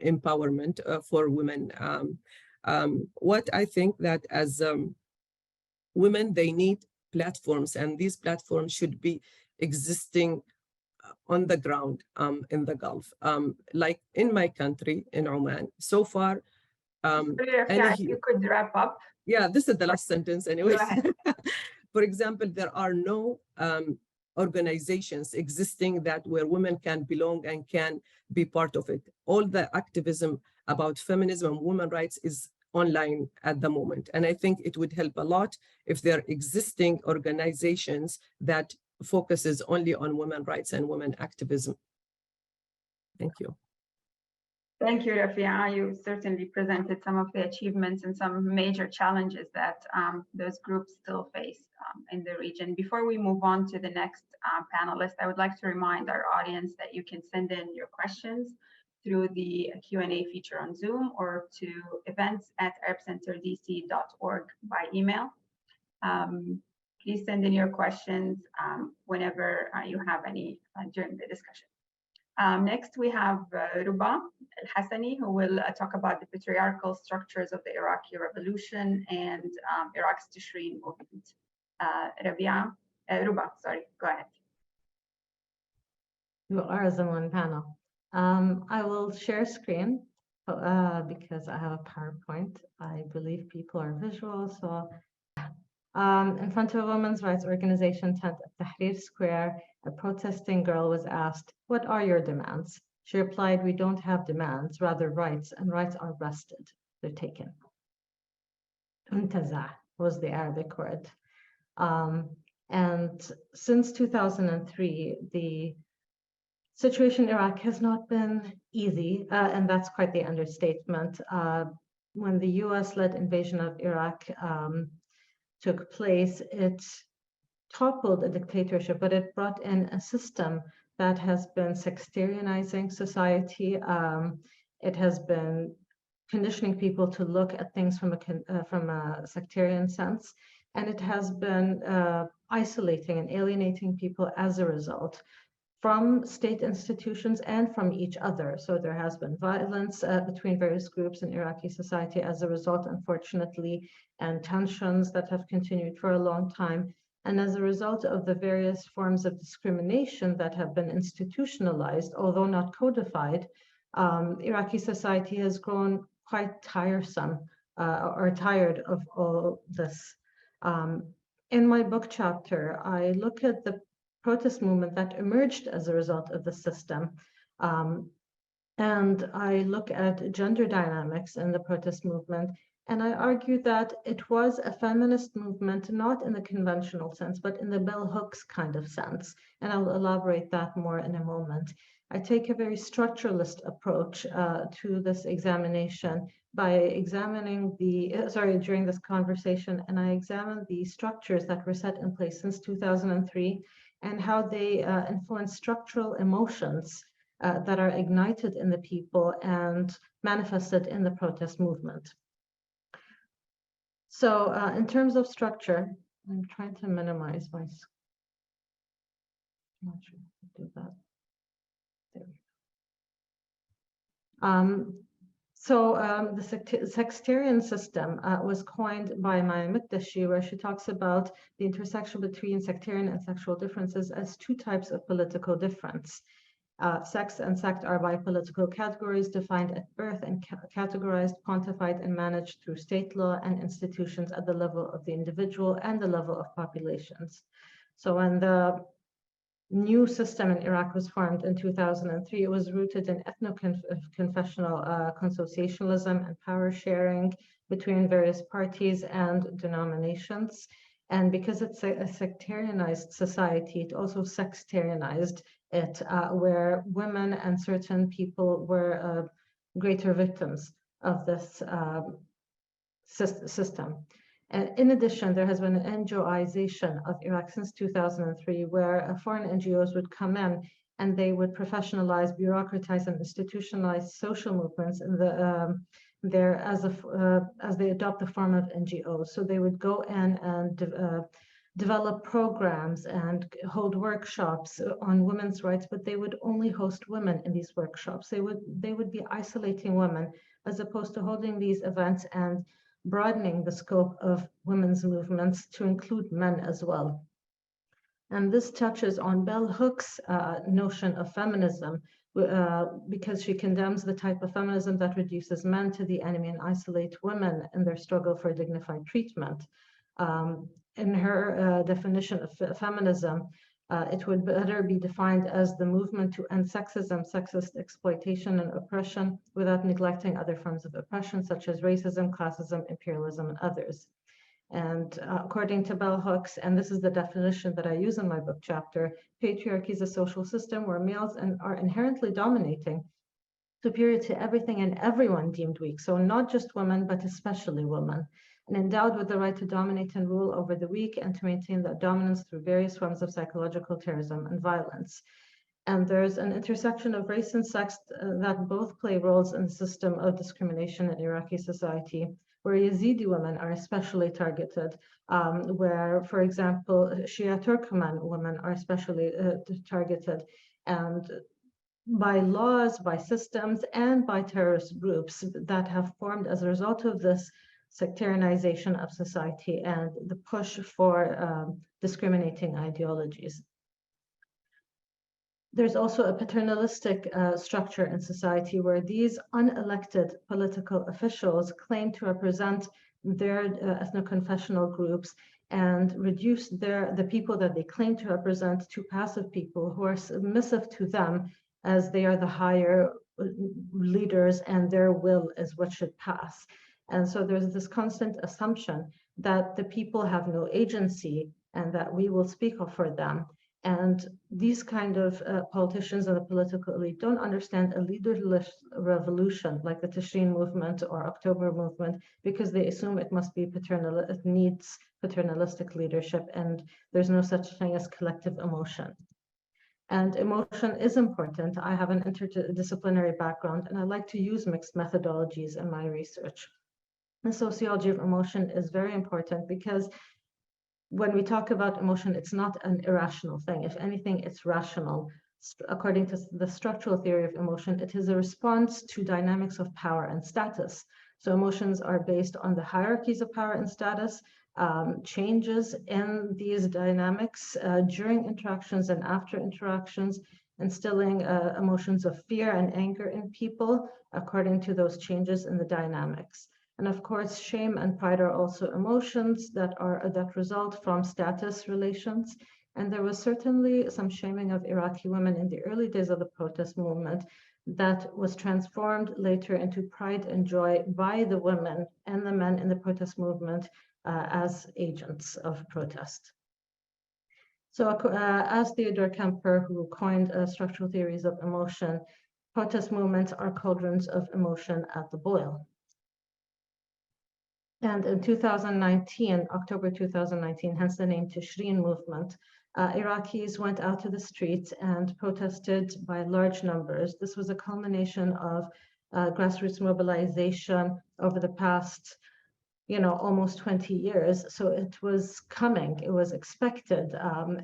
empowerment for women. What I think that as women, they need platforms, and these platforms should be existing on the ground in the Gulf. Like in my country, in Oman, so far, If you could wrap up. Yeah, this is the last sentence anyway. Go ahead. For example, there are no organizations existing that where women can belong and can be part of it. All the activism about feminism and women's rights is online at the moment. And I think it would help a lot if there are existing organizations that focuses only on women's rights and women activism. Thank you. Thank you, Rafiah. You certainly presented some of the achievements and some major challenges that those groups still face in the region. Before we move on to the next panelist, I would like to remind our audience that you can send in your questions through the Q&A feature on Zoom or to events@arabcenterdc.org by email. Please send in your questions whenever you have any during the discussion. Next, we have Ruba Al-Hassani, who will talk about the patriarchal structures of the Iraqi revolution and Iraq's Tishrin movement. Ruba, sorry, go ahead. You are as in one panel. I will share screen because I have a PowerPoint. I believe people are visual, so in front of a women's rights organization tent at Tahrir Square, a protesting girl was asked, "What are your demands?" She replied, "We don't have demands, rather rights, and rights are wrested. They're taken." Untaza was the Arabic word. And since 2003, the situation in Iraq has not been easy, and that's quite the understatement. When the US-led invasion of Iraq took place, it toppled a dictatorship, but it brought in a system that has been sectarianizing society. It has been conditioning people to look at things from a sectarian sense, and it has been isolating and alienating people as a result from state institutions and from each other. So there has been violence between various groups in Iraqi society as a result, unfortunately, and tensions that have continued for a long time. And as a result of the various forms of discrimination that have been institutionalized, although not codified, Iraqi society has grown quite tiresome or tired of all this. In my book chapter, I look at the protest movement that emerged as a result of the system. And I look at gender dynamics in the protest movement, and I argue that it was a feminist movement, not in the conventional sense, but in the bell hooks kind of sense. And I'll elaborate that more in a moment. I take a very structuralist approach to this examination by examining during this conversation, and I examine the structures that were set in place since 2003 and how they influence structural emotions that are ignited in the people and manifested in the protest movement. So in terms of structure, I'm trying to minimize my screen. I'm not sure how to do that. There we go. The sectarian system was coined by Maya Mikdashi, where she talks about the intersection between sectarian and sexual differences as two types of political difference. Sex and sect are bipolitical categories defined at birth and categorized, quantified, and managed through state law and institutions at the level of the individual and the level of populations. So when the new system in Iraq was formed in 2003, it was rooted in ethno-confessional consociationalism and power sharing between various parties and denominations. And because it's a sectarianized society, it also sextarianized it, where women and certain people were greater victims of this system. And in addition, there has been an NGOization of Iraq since 2003, where foreign NGOs would come in and they would professionalize, bureaucratize, and institutionalize social movements in as they adopt the form of NGOs. So they would go in and develop programs and hold workshops on women's rights, but they would only host women in these workshops. They would be isolating women as opposed to holding these events and broadening the scope of women's movements to include men as well. And this touches on Bell Hook's notion of feminism, because she condemns the type of feminism that reduces men to the enemy and isolate women in their struggle for dignified treatment. In her definition of feminism, it would better be defined as the movement to end sexism, sexist exploitation, and oppression without neglecting other forms of oppression, such as racism, classism, imperialism, and others. And according to Bell Hooks, and this is the definition that I use in my book chapter, patriarchy is a social system where males are inherently dominating, superior to everything and everyone deemed weak. So not just women, but especially women, and endowed with the right to dominate and rule over the weak and to maintain that dominance through various forms of psychological terrorism and violence. And there's an intersection of race and sex that both play roles in the system of discrimination in Iraqi society, where Yazidi women are especially targeted, where, for example, Shia Turkmen women are especially targeted, and by laws, by systems, and by terrorist groups that have formed as a result of this sectarianization of society and the push for discriminating ideologies. There's also a paternalistic structure in society where these unelected political officials claim to represent their ethno-confessional groups and reduce the people that they claim to represent to passive people who are submissive to them, as they are the higher leaders and their will is what should pass. And so there's this constant assumption that the people have no agency and that we will speak for them. And these kind of politicians and the political elite don't understand a leaderless revolution like the Tishreen movement or October movement, because they assume it must be it needs paternalistic leadership, and there's no such thing as collective emotion. And emotion is important. I have an interdisciplinary background, and I like to use mixed methodologies in my research. The sociology of emotion is very important because when we talk about emotion, it's not an irrational thing. If anything, it's rational. According to the structural theory of emotion, it is a response to dynamics of power and status. So emotions are based on the hierarchies of power and status, changes in these dynamics during interactions and after interactions, instilling emotions of fear and anger in people according to those changes in the dynamics. And of course, shame and pride are also emotions that result from status relations. And there was certainly some shaming of Iraqi women in the early days of the protest movement that was transformed later into pride and joy by the women and the men in the protest movement as agents of protest. So as Theodore Kemper, who coined structural theories of emotion, protest movements are cauldrons of emotion at the boil. And in 2019, October 2019, hence the name Tishreen movement, Iraqis went out to the streets and protested by large numbers. This was a culmination of grassroots mobilization over the past, almost 20 years. So it was coming, it was expected,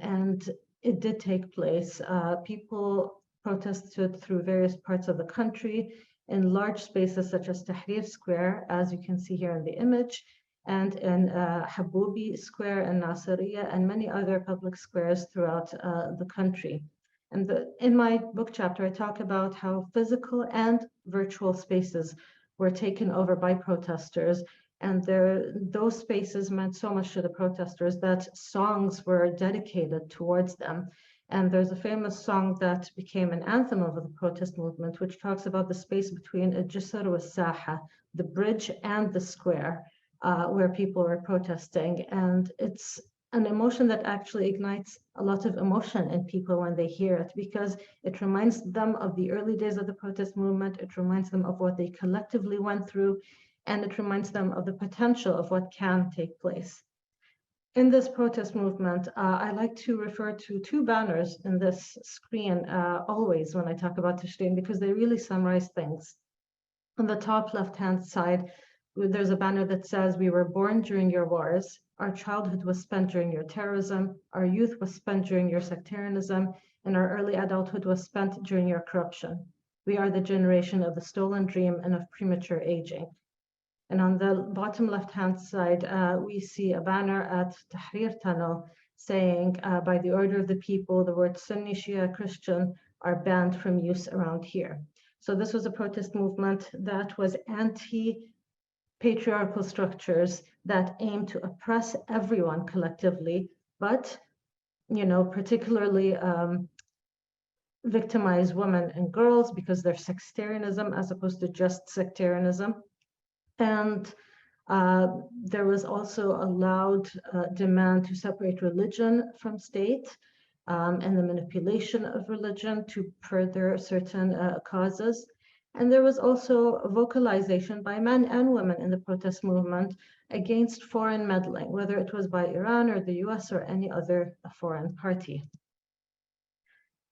and it did take place. People protested through various parts of the country in large spaces such as Tahrir Square, as you can see here in the image, and in Haboubi Square and Nasiriyah, and many other public squares throughout the country. And in my book chapter, I talk about how physical and virtual spaces were taken over by protesters, and those spaces meant so much to the protesters that songs were dedicated towards them. And there's a famous song that became an anthem of the protest movement, which talks about the space between al-Jisr wa Saha, the bridge and the square, where people were protesting. And it's an emotion that actually ignites a lot of emotion in people when they hear it, because it reminds them of the early days of the protest movement. It reminds them of what they collectively went through, and it reminds them of the potential of what can take place. In this protest movement, I like to refer to two banners in this screen always when I talk about Tishreen, because they really summarize things. On the top left-hand side, there's a banner that says, "We were born during your wars. Our childhood was spent during your terrorism. Our youth was spent during your sectarianism. And our early adulthood was spent during your corruption. We are the generation of the stolen dream and of premature aging." And on the bottom left-hand side, we see a banner at Tahrir Tunnel saying, "By the order of the people, the words Sunni, Shia, Christian are banned from use around here." So this was a protest movement that was anti-patriarchal structures that aimed to oppress everyone collectively, but, you know, particularly victimize women and girls because they're sectarianism as opposed to just sectarianism. And there was also a loud demand to separate religion from state and the manipulation of religion to further certain causes. And there was also a vocalization by men and women in the protest movement against foreign meddling, whether it was by Iran or the US or any other foreign party.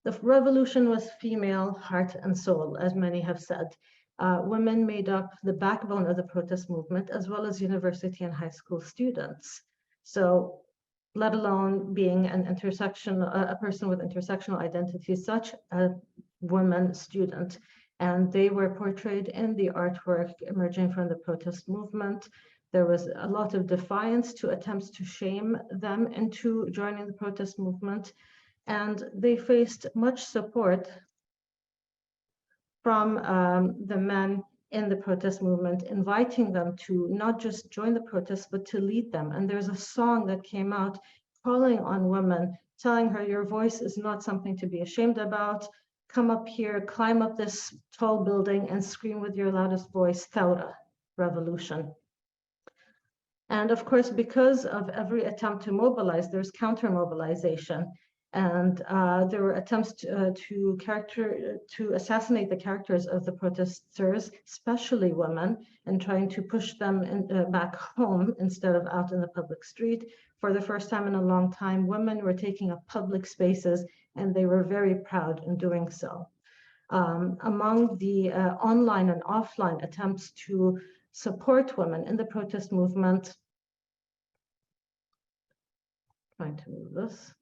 The revolution was female heart and soul, as many have said. Women made up the backbone of the protest movement, as well as university and high school students. So, let alone being a person with intersectional identities, such a woman student. And they were portrayed in the artwork emerging from the protest movement. There was a lot of defiance to attempts to shame them into joining the protest movement. And they faced much support from the men in the protest movement, inviting them to not just join the protest, but to lead them. And there's a song that came out calling on women, telling her, "Your voice is not something to be ashamed about. Come up here, climb up this tall building and scream with your loudest voice, Thawra, revolution." And of course, because of every attempt to mobilize, there's counter-mobilization. And there were attempts to assassinate the characters of the protesters, especially women, and trying to push them back home instead of out in the public street. For the first time in a long time, women were taking up public spaces, and they were very proud in doing so. Among the online and offline attempts to support women in the protest movement, trying to move this.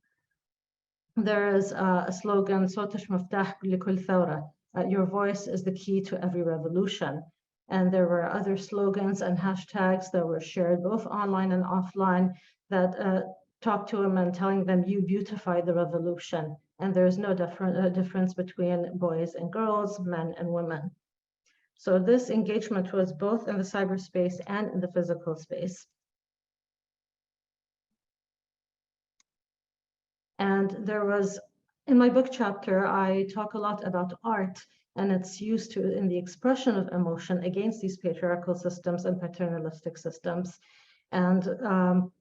There is a slogan, "Sawtash Maftah Likul Thawra," your voice is the key to every revolution. And there were other slogans and hashtags that were shared both online and offline that talked to women, telling them, "You beautify the revolution." And there is no difference between boys and girls, men and women. So this engagement was both in the cyberspace and in the physical space. And there was, in my book chapter, I talk a lot about art and its use in the expression of emotion against these patriarchal systems and paternalistic systems. And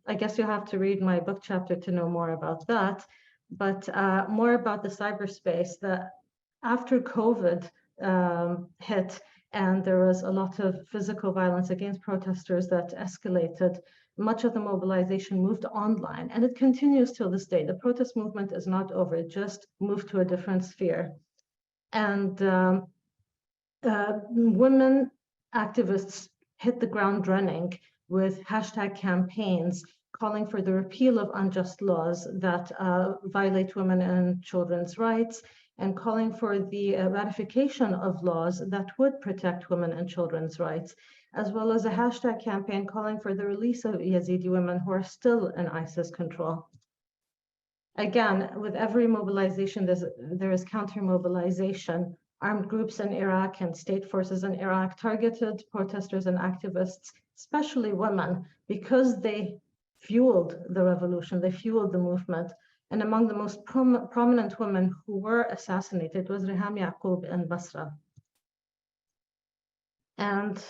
I guess you have to read my book chapter to know more about that, but more about the cyberspace. That after COVID hit and there was a lot of physical violence against protesters that escalated, much of the mobilization moved online, and it continues till this day. The protest movement is not over, it just moved to a different sphere. And women activists hit the ground running with hashtag campaigns calling for the repeal of unjust laws that violate women and children's rights, and calling for the ratification of laws that would protect women and children's rights, as well as a hashtag campaign calling for the release of Yazidi women who are still in ISIS control. Again, with every mobilization, there is counter-mobilization. Armed groups in Iraq and state forces in Iraq targeted protesters and activists, especially women, because they fueled the revolution, they fueled the movement. And among the most prominent women who were assassinated was Rafiah Al Talei in Basra. And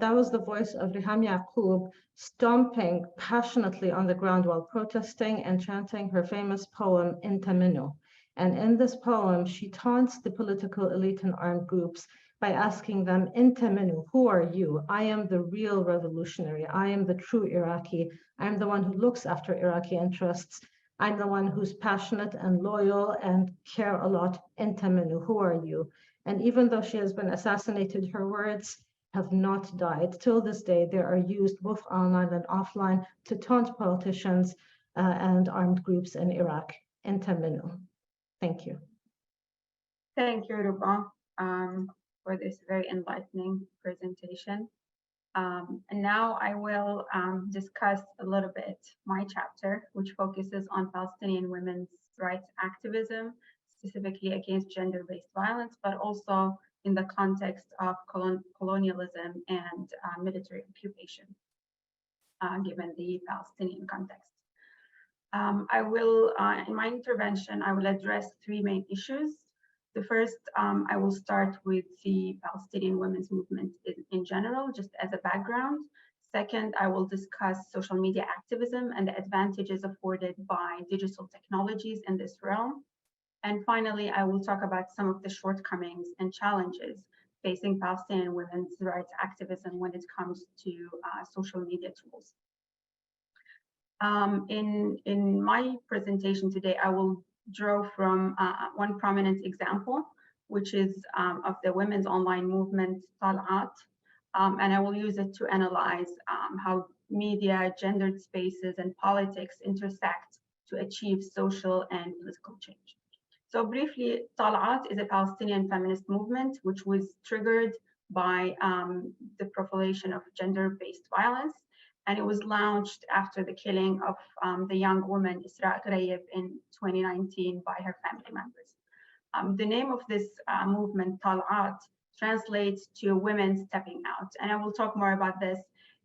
that was the voice of Rafiah Al Talei stomping passionately on the ground while protesting and chanting her famous poem, Inta Minnu. And in this poem, she taunts the political elite and armed groups by asking them, Inta minu, who are you? I am the real revolutionary. I am the true Iraqi. I'm the one who looks after Iraqi interests. I'm the one who's passionate and loyal and care a lot. Inta minu, who are you? And even though she has been assassinated, her words have not died. Till this day, they are used both online and offline to taunt politicians and armed groups in Iraq. Inta minu. Thank you. Thank you, Ruba, for this very enlightening presentation. And now I will discuss a little bit my chapter, which focuses on Palestinian women's rights activism, specifically against gender-based violence, but also in the context of colonialism and military occupation, given the Palestinian context. I will, in my intervention, I will address three main issues. The first, I will start with the Palestinian women's movement in general, just as a background. Second, I will discuss social media activism and the advantages afforded by digital technologies in this realm. And finally, I will talk about some of the shortcomings and challenges facing Palestinian women's rights activism when it comes to social media tools. In my presentation today, I will draw from one prominent example, which is of the women's online movement, Tal'at, and I will use it to analyze how media, gendered spaces, and politics intersect to achieve social and political change. So briefly, Tal'at is a Palestinian feminist movement which was triggered by the proliferation of gender-based violence, and it was launched after the killing of the young woman Isra Ghraib in 2019 by her family members. The name of this movement, Tal'at, translates to women stepping out, and I will talk more about this,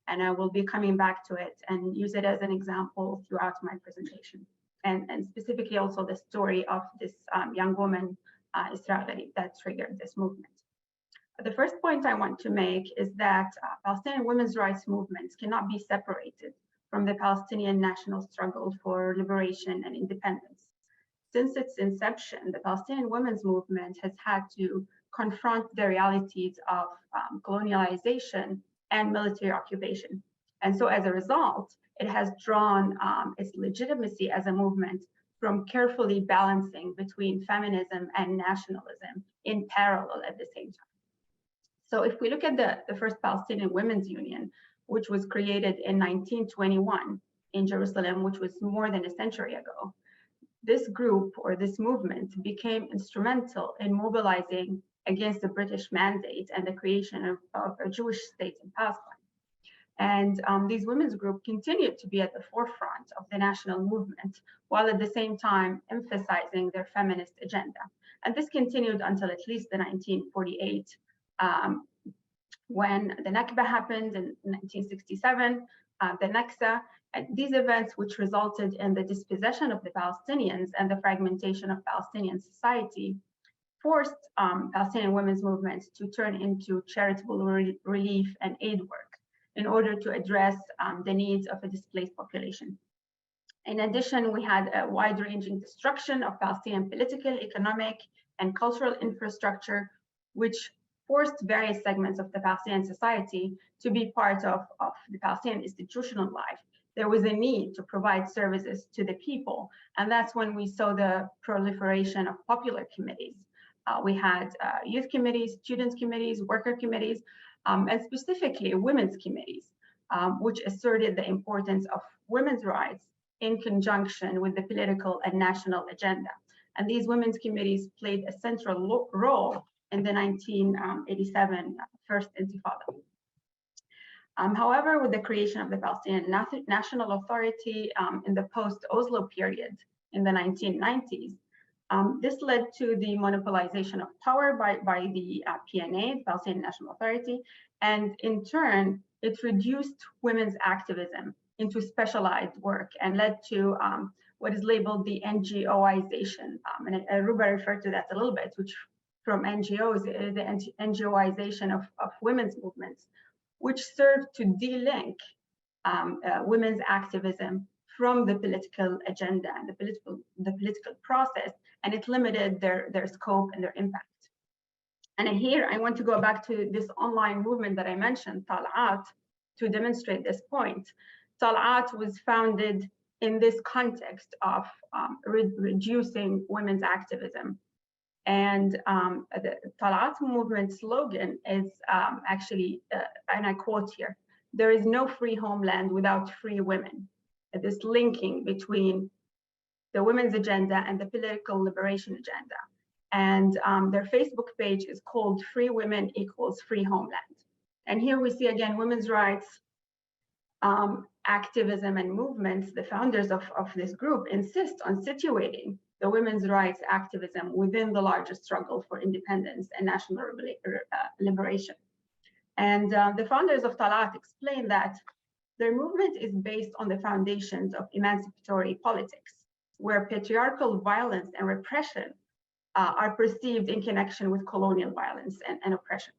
and I will be coming back to it and use it as an example throughout my presentation, and specifically also the story of this young woman, Isra Ghraib, that triggered this movement. The first point I want to make is that Palestinian women's rights movements cannot be separated from the Palestinian national struggle for liberation and independence. Since its inception, the Palestinian women's movement has had to confront the realities of colonialization and military occupation. And so as a result, it has drawn its legitimacy as a movement from carefully balancing between feminism and nationalism in parallel at the same time. So if we look at the first Palestinian Women's Union, which was created in 1921 in Jerusalem, which was more than a century ago, this group or this movement became instrumental in mobilizing against the British mandate and the creation of a Jewish state in Palestine. And these women's groups continued to be at the forefront of the national movement, while at the same time emphasizing their feminist agenda. And this continued until at least the 1948, when the Nakba happened in 1967, the Naksa, and these events, which resulted in the dispossession of the Palestinians and the fragmentation of Palestinian society, forced Palestinian women's movements to turn into charitable relief and aid work in order to address the needs of a displaced population. In addition, we had a wide-ranging destruction of Palestinian political, economic, and cultural infrastructure, which forced various segments of the Palestinian society to be part of the Palestinian institutional life. There was a need to provide services to the people, and that's when we saw the proliferation of popular committees. We had youth committees, students committees, worker committees, and specifically women's committees, which asserted the importance of women's rights in conjunction with the political and national agenda. And these women's committees played a central role in the 1987 First Intifada. However, with the creation of the Palestinian National Authority in the post-Oslo period in the 1990s, this led to the monopolization of power by the PNA, the Palestinian National Authority, and in turn, it reduced women's activism into specialized work and led to what is labeled the NGOization. And Ruba referred to that a little bit, which from NGOs, the NGOization of women's movements, which served to de-link women's activism from the political agenda and the political process, and it limited their scope and their impact. And here I want to go back to this online movement that I mentioned, Talat, to demonstrate this point. Talat was founded in this context of reducing women's activism. And the Talat movement slogan is actually, and I quote here, "There is no free homeland without free women." This linking between the women's agenda and the political liberation agenda. And their Facebook page is called "Free Women Equals Free Homeland." And here we see again women's rights activism and movements. The founders of this group insist on situating the women's rights activism within the larger struggle for independence and national liberation. And the founders of Talat explain that their movement is based on the foundations of emancipatory politics, where patriarchal violence and repression are perceived in connection with colonial violence and oppression.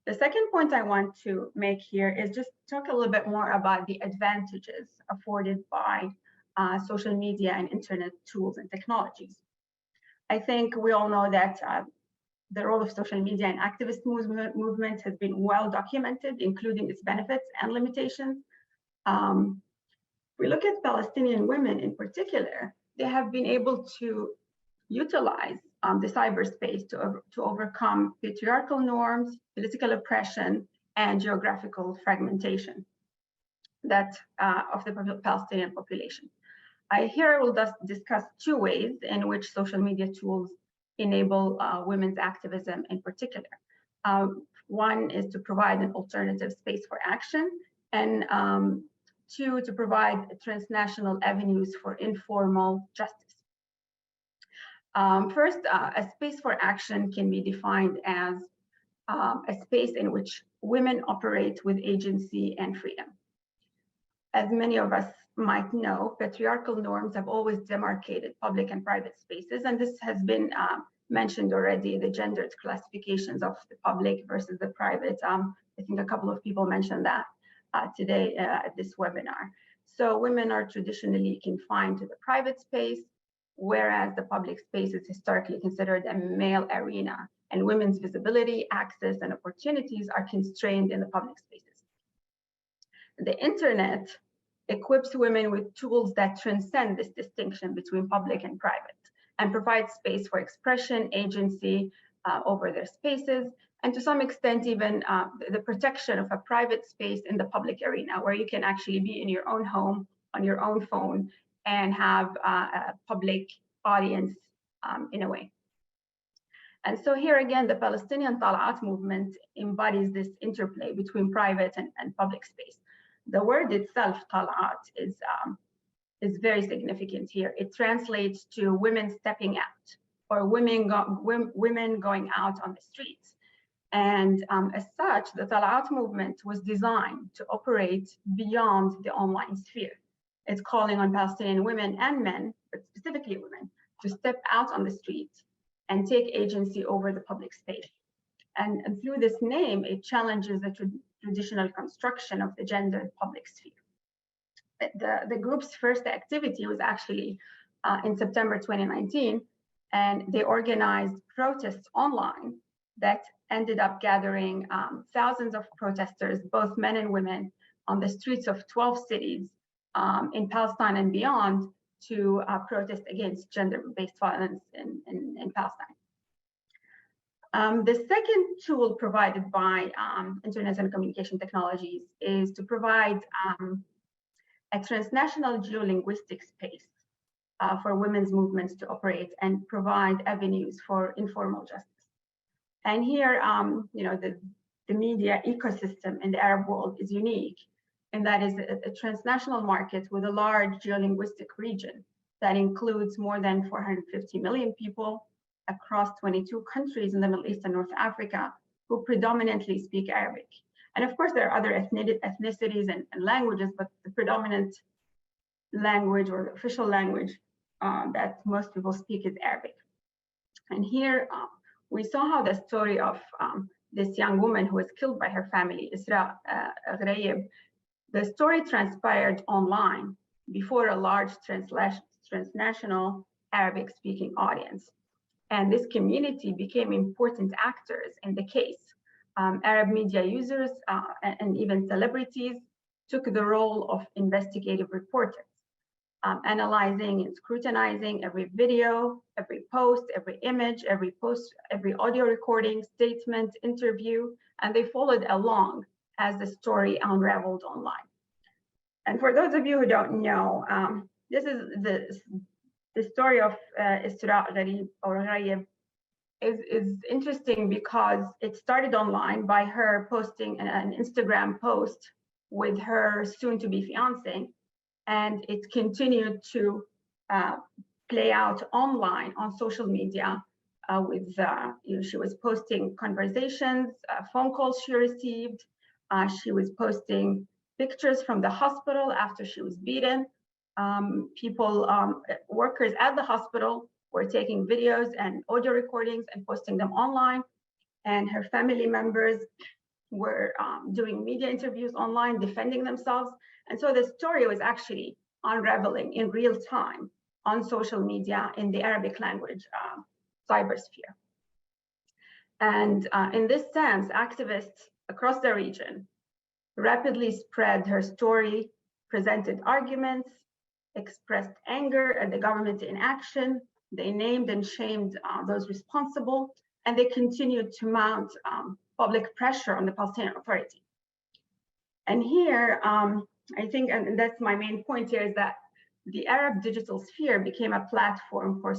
The second point I want to make here is just talk a little bit more about the advantages afforded by social media and internet tools and technologies. I think we all know that the role of social media and activist movement has been well documented, including its benefits and limitations. We look at Palestinian women in particular, they have been able to utilize the cyberspace to overcome patriarchal norms, political oppression, and geographical fragmentation that of the Palestinian population. Here I will just discuss two ways in which social media tools enable women's activism in particular. One is to provide an alternative space for action, and two, to provide transnational avenues for informal justice. First, a space for action can be defined as a space in which women operate with agency and freedom. As many of us might know, patriarchal norms have always demarcated public and private spaces, and this has been mentioned already, the gendered classifications of the public versus the private. I think a couple of people mentioned that today at this webinar. So women are traditionally confined to the private space, whereas the public space is historically considered a male arena, and women's visibility, access, and opportunities are constrained in the public spaces. The internet equips women with tools that transcend this distinction between public and private, and provide space for expression, agency over their spaces, and to some extent even the protection of a private space in the public arena, where you can actually be in your own home, on your own phone, and have a public audience in a way. And so here again, the Palestinian Talat movement embodies this interplay between private and public space. The word itself, Talat, is very significant here. It translates to women stepping out, or women going out on the streets. And as such, the Talat movement was designed to operate beyond the online sphere. It's calling on Palestinian women and men, but specifically women, to step out on the street and take agency over the public space. And through this name, it challenges the traditional construction of the gendered public sphere. The group's first activity was actually in September 2019, and they organized protests online that ended up gathering thousands of protesters, both men and women, on the streets of 12 cities in Palestine and beyond to protest against gender-based violence in Palestine. The second tool provided by Internet and Communication Technologies is to provide a transnational geolinguistic space for women's movements to operate and provide avenues for informal justice. And here, the media ecosystem in the Arab world is unique, and that is a transnational market with a large geolinguistic region that includes more than 450 million people across 22 countries in the Middle East and North Africa who predominantly speak Arabic. And of course, there are other ethnicities and languages, but the predominant language, or the official language that most people speak, is Arabic. And here we saw how the story of this young woman who was killed by her family, Isra Ghraib, the story transpired online before a large transnational Arabic-speaking audience. And this community became important actors in the case. Arab media users and even celebrities took the role of investigative reporters, analyzing and scrutinizing every video, every post, every image, every audio recording, statement, interview, and they followed along as the story unraveled online. And for those of you who don't know, this is the story of Isra Gharib or Gharib is interesting because it started online by her posting an Instagram post with her soon-to-be fiance, and it continued to play out online on social media with, she was posting conversations, phone calls she received. She was posting pictures from the hospital after she was beaten. Workers at the hospital were taking videos and audio recordings and posting them online. And her family members were doing media interviews online, defending themselves. And so the story was actually unraveling in real time on social media in the Arabic language cybersphere. And in this sense, activists across the region rapidly spread her story, presented arguments, expressed anger at the government inaction. They named and shamed those responsible, and they continued to mount public pressure on the Palestinian Authority. And here, I think, and that's my main point here, is that the Arab digital sphere became a platform for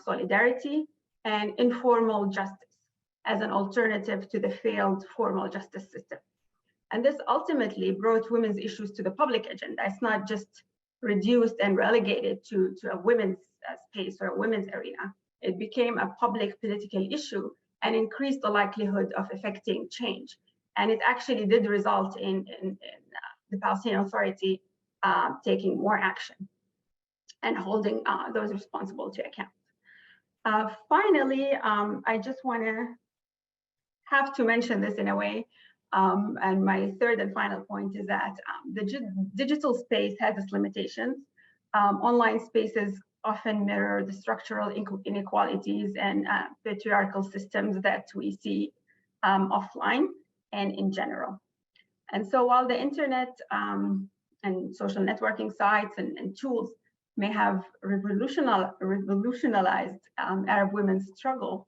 solidarity and informal justice as an alternative to the failed formal justice system. And this ultimately brought women's issues to the public agenda. It's not just reduced and relegated to a women's space or a women's arena. It became a public political issue and increased the likelihood of effecting change. And it actually did result in the Palestinian Authority taking more action and holding those responsible to account. Finally, I just have to mention this in a way. And my third and final point is that the digital space has its limitations. Online spaces often mirror the structural inequalities and patriarchal systems that we see offline and in general. And so while the internet and social networking sites and tools may have revolutionized Arab women's struggle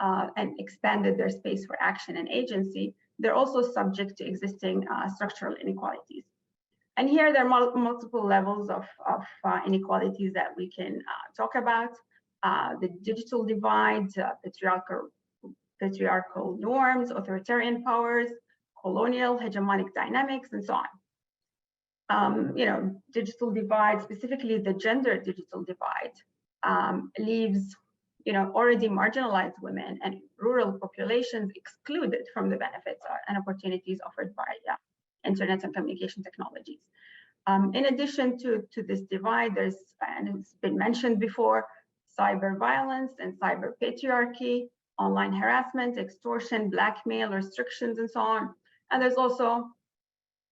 and expanded their space for action and agency, they're also subject to existing structural inequalities. And here there are multiple levels of inequalities that we can talk about. The digital divide, patriarchal norms, authoritarian powers, colonial hegemonic dynamics, and so on. Digital divide, specifically the gender digital divide, leaves already marginalized women and rural populations excluded from the benefits and opportunities offered by internet and communication technologies. In addition to this divide, there's, and it's been mentioned before, cyber violence and cyber patriarchy, online harassment, extortion, blackmail, restrictions, and so on. And there's also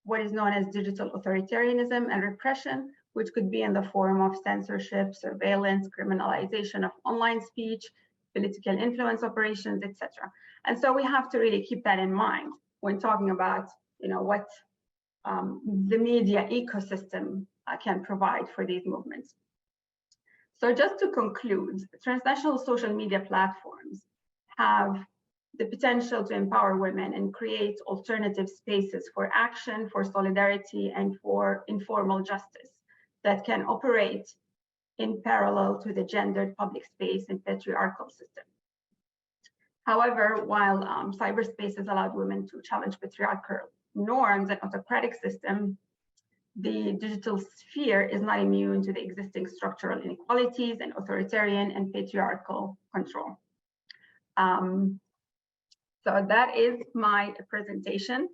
what is known as digital authoritarianism and repression, which could be in the form of censorship, surveillance, criminalization of online speech, political influence operations, etc. And so we have to really keep that in mind when talking about what the media ecosystem can provide for these movements. So just to conclude, transnational social media platforms have the potential to empower women and create alternative spaces for action, for solidarity, and for informal justice that can operate in parallel to the gendered public space and patriarchal system. However, while cyberspaces allowed women to challenge patriarchal norms and autocratic systems, the digital sphere is not immune to the existing structural inequalities and authoritarian and patriarchal control. So that is my presentation.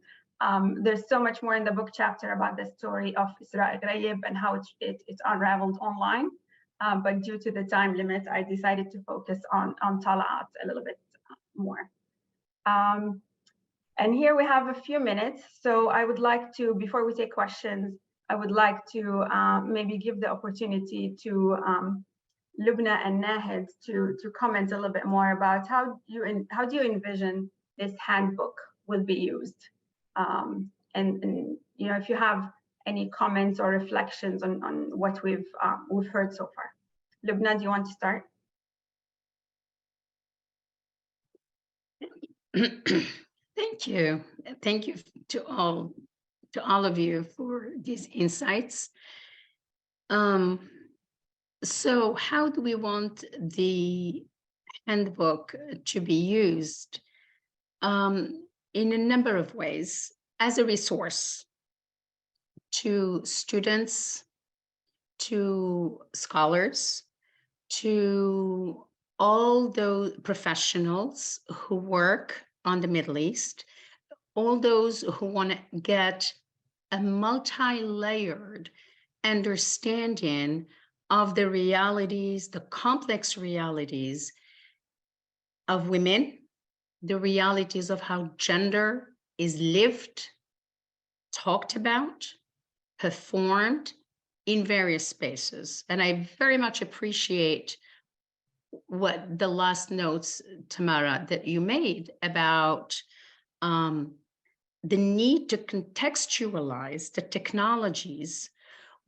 There's so much more in the book chapter about the story of Isra Gharib and how it's unraveled online. But due to the time limit, I decided to focus on Talaat a little bit more. And here we have a few minutes. So I would like to, before we take questions, I would like to maybe give the opportunity to Loubna and Nahed to comment a little bit more about how do you envision this handbook will be used, and you know, if you have any comments or reflections on what we've heard so far. Loubna, do you want to start? Thank you. Thank you to all of you for these insights. So how do we want the handbook to be used? In a number of ways, as a resource to students, to scholars, to all those professionals who work on the Middle East, all those who want to get a multi-layered understanding of the realities, the complex realities of women, the realities of how gender is lived, talked about, performed in various spaces. And I very much appreciate what the last notes, Tamara, that you made about the need to contextualize the technologies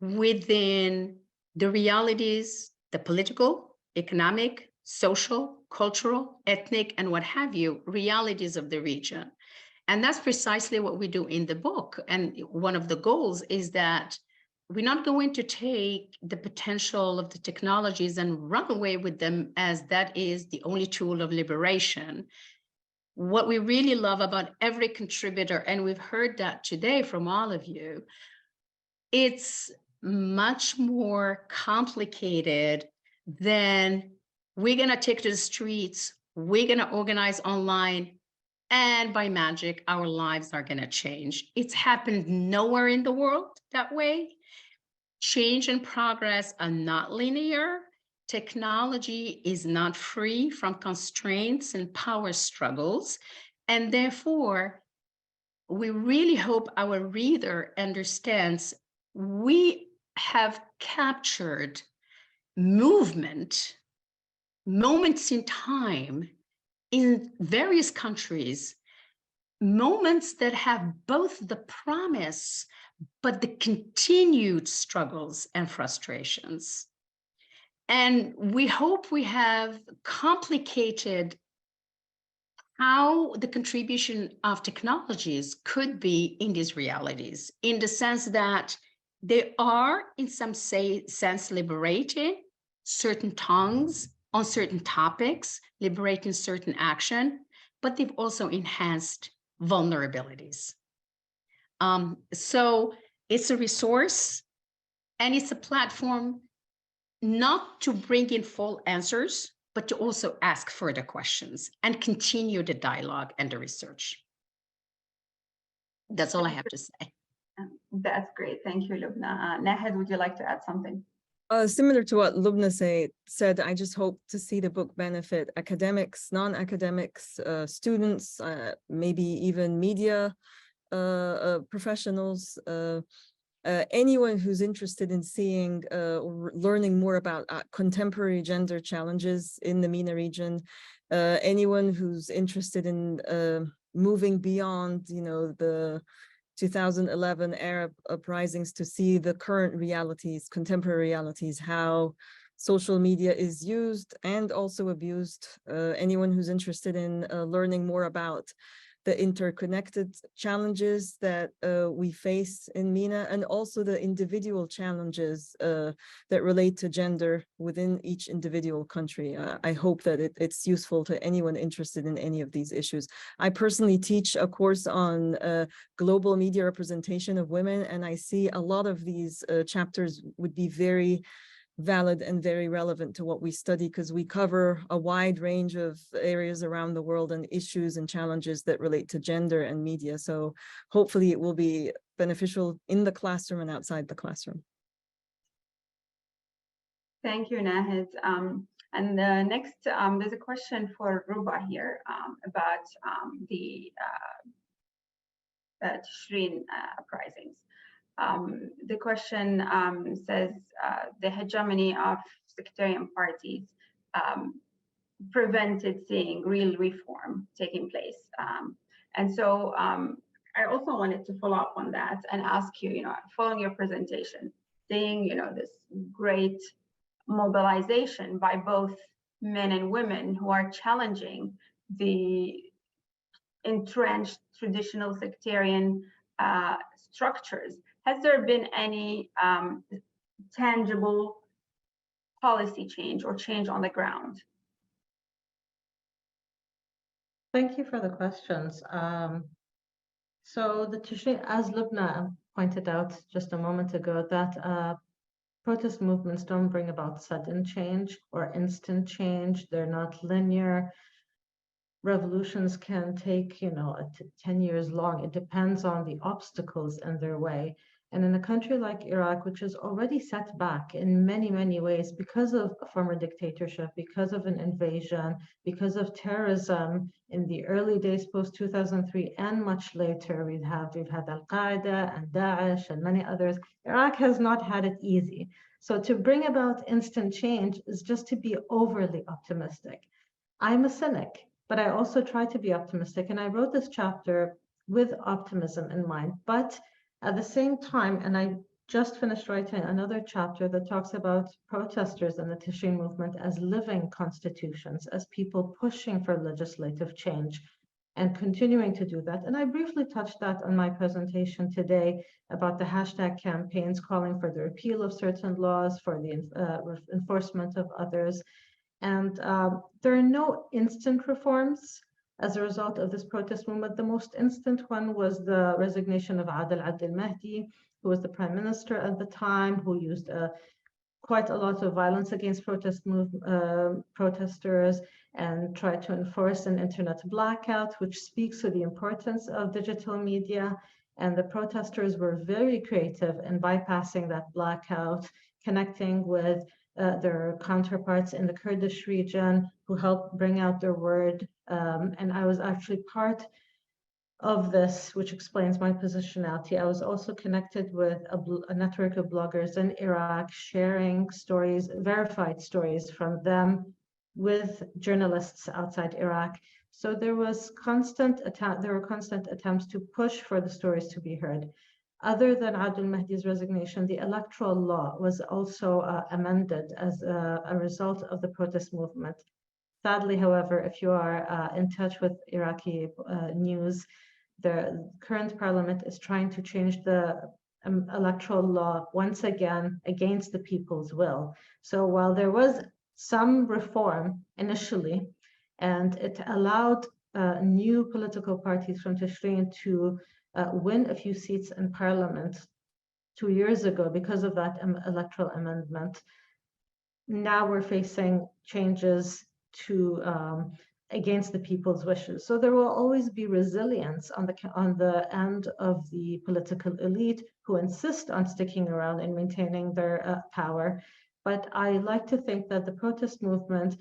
within the realities, the political, economic, social, cultural, ethnic, and what have you, realities of the region. And that's precisely what we do in the book. And one of the goals is that we're not going to take the potential of the technologies and run away with them as that is the only tool of liberation. What we really love about every contributor, and we've heard that today from all of you, it's much more complicated than we're going to take to the streets, we're going to organize online, and by magic, our lives are going to change. It's happened nowhere in the world that way. Change and progress are not linear. Technology is not free from constraints and power struggles. And therefore, we really hope our reader understands we have captured movement, moments in time in various countries, moments that have both the promise but the continued struggles and frustrations. And we hope we have complicated how the contribution of technologies could be in these realities, in the sense that they are, in some sense, liberating certain tongues on certain topics, liberating certain action, but they've also enhanced vulnerabilities. So it's a resource and it's a platform not to bring in full answers, but to also ask further questions and continue the dialogue and the research. That's all I have to say. That's great. Thank you, Loubna. Nahed, would you like to add something? Similar to what Loubna said, I just hope to see the book benefit academics, non-academics, students, maybe even media professionals, anyone who's interested in seeing or learning more about contemporary gender challenges in the MENA region, anyone who's interested in moving beyond, you know, the 2011 Arab uprisings to see the current realities, contemporary realities, how social media is used and also abused. Anyone who's interested in learning more about the interconnected challenges that we face in MENA, and also the individual challenges that relate to gender within each individual country. I hope that it's useful to anyone interested in any of these issues. I personally teach a course on global media representation of women, and I see a lot of these chapters would be very valid and very relevant to what we study, because we cover a wide range of areas around the world and issues and challenges that relate to gender and media. So hopefully it will be beneficial in the classroom and outside the classroom. Thank you, Nahed. And next, there's a question for Ruba here about the Tishreen uprisings. The question says the hegemony of sectarian parties prevented seeing real reform taking place. And so I also wanted to follow up on that and ask you, following your presentation, seeing, this great mobilization by both men and women who are challenging the entrenched traditional sectarian structures. Has there been any tangible policy change or change on the ground? Thank you for the questions. So the Tishrin, as Loubna pointed out just a moment ago, that protest movements don't bring about sudden change or instant change. They're not linear. Revolutions can take, 10 years long. It depends on the obstacles in their way. And in a country like Iraq, which is already set back in many, many ways because of a former dictatorship, because of an invasion, because of terrorism in the early days post-2003 and much later, we've had Al-Qaeda and Daesh and many others. Iraq has not had it easy. So to bring about instant change is just to be overly optimistic. I'm a cynic, but I also try to be optimistic. And I wrote this chapter with optimism in mind. But at the same time, and I just finished writing another chapter that talks about protesters in the Tishrin movement as living constitutions, as people pushing for legislative change and continuing to do that. And I briefly touched that on my presentation today about the hashtag campaigns calling for the repeal of certain laws, for the enforcement of others. And there are no instant reforms as a result of this protest movement. The most instant one was the resignation of Adel Abdel Mahdi, who was the prime minister at the time, who used quite a lot of violence against protesters and tried to enforce an internet blackout, which speaks to the importance of digital media. And the protesters were very creative in bypassing that blackout, connecting with their counterparts in the Kurdish region who helped bring out their word. And I was actually part of this, which explains my positionality. I was also connected with a network of bloggers in Iraq, sharing stories, verified stories from them with journalists outside Iraq. So there was constant attempts to push for the stories to be heard. Other than Abdul Mahdi's resignation, the electoral law was also amended as a result of the protest movement. Sadly, however, if you are in touch with Iraqi news, the current parliament is trying to change the electoral law once again against the people's will. So while there was some reform initially, and it allowed new political parties from Tishrin to win a few seats in parliament 2 years ago because of that electoral amendment. Now we're facing changes to against the people's wishes. So there will always be resilience on the end of the political elite who insist on sticking around and maintaining their power. But I like to think that the protest movement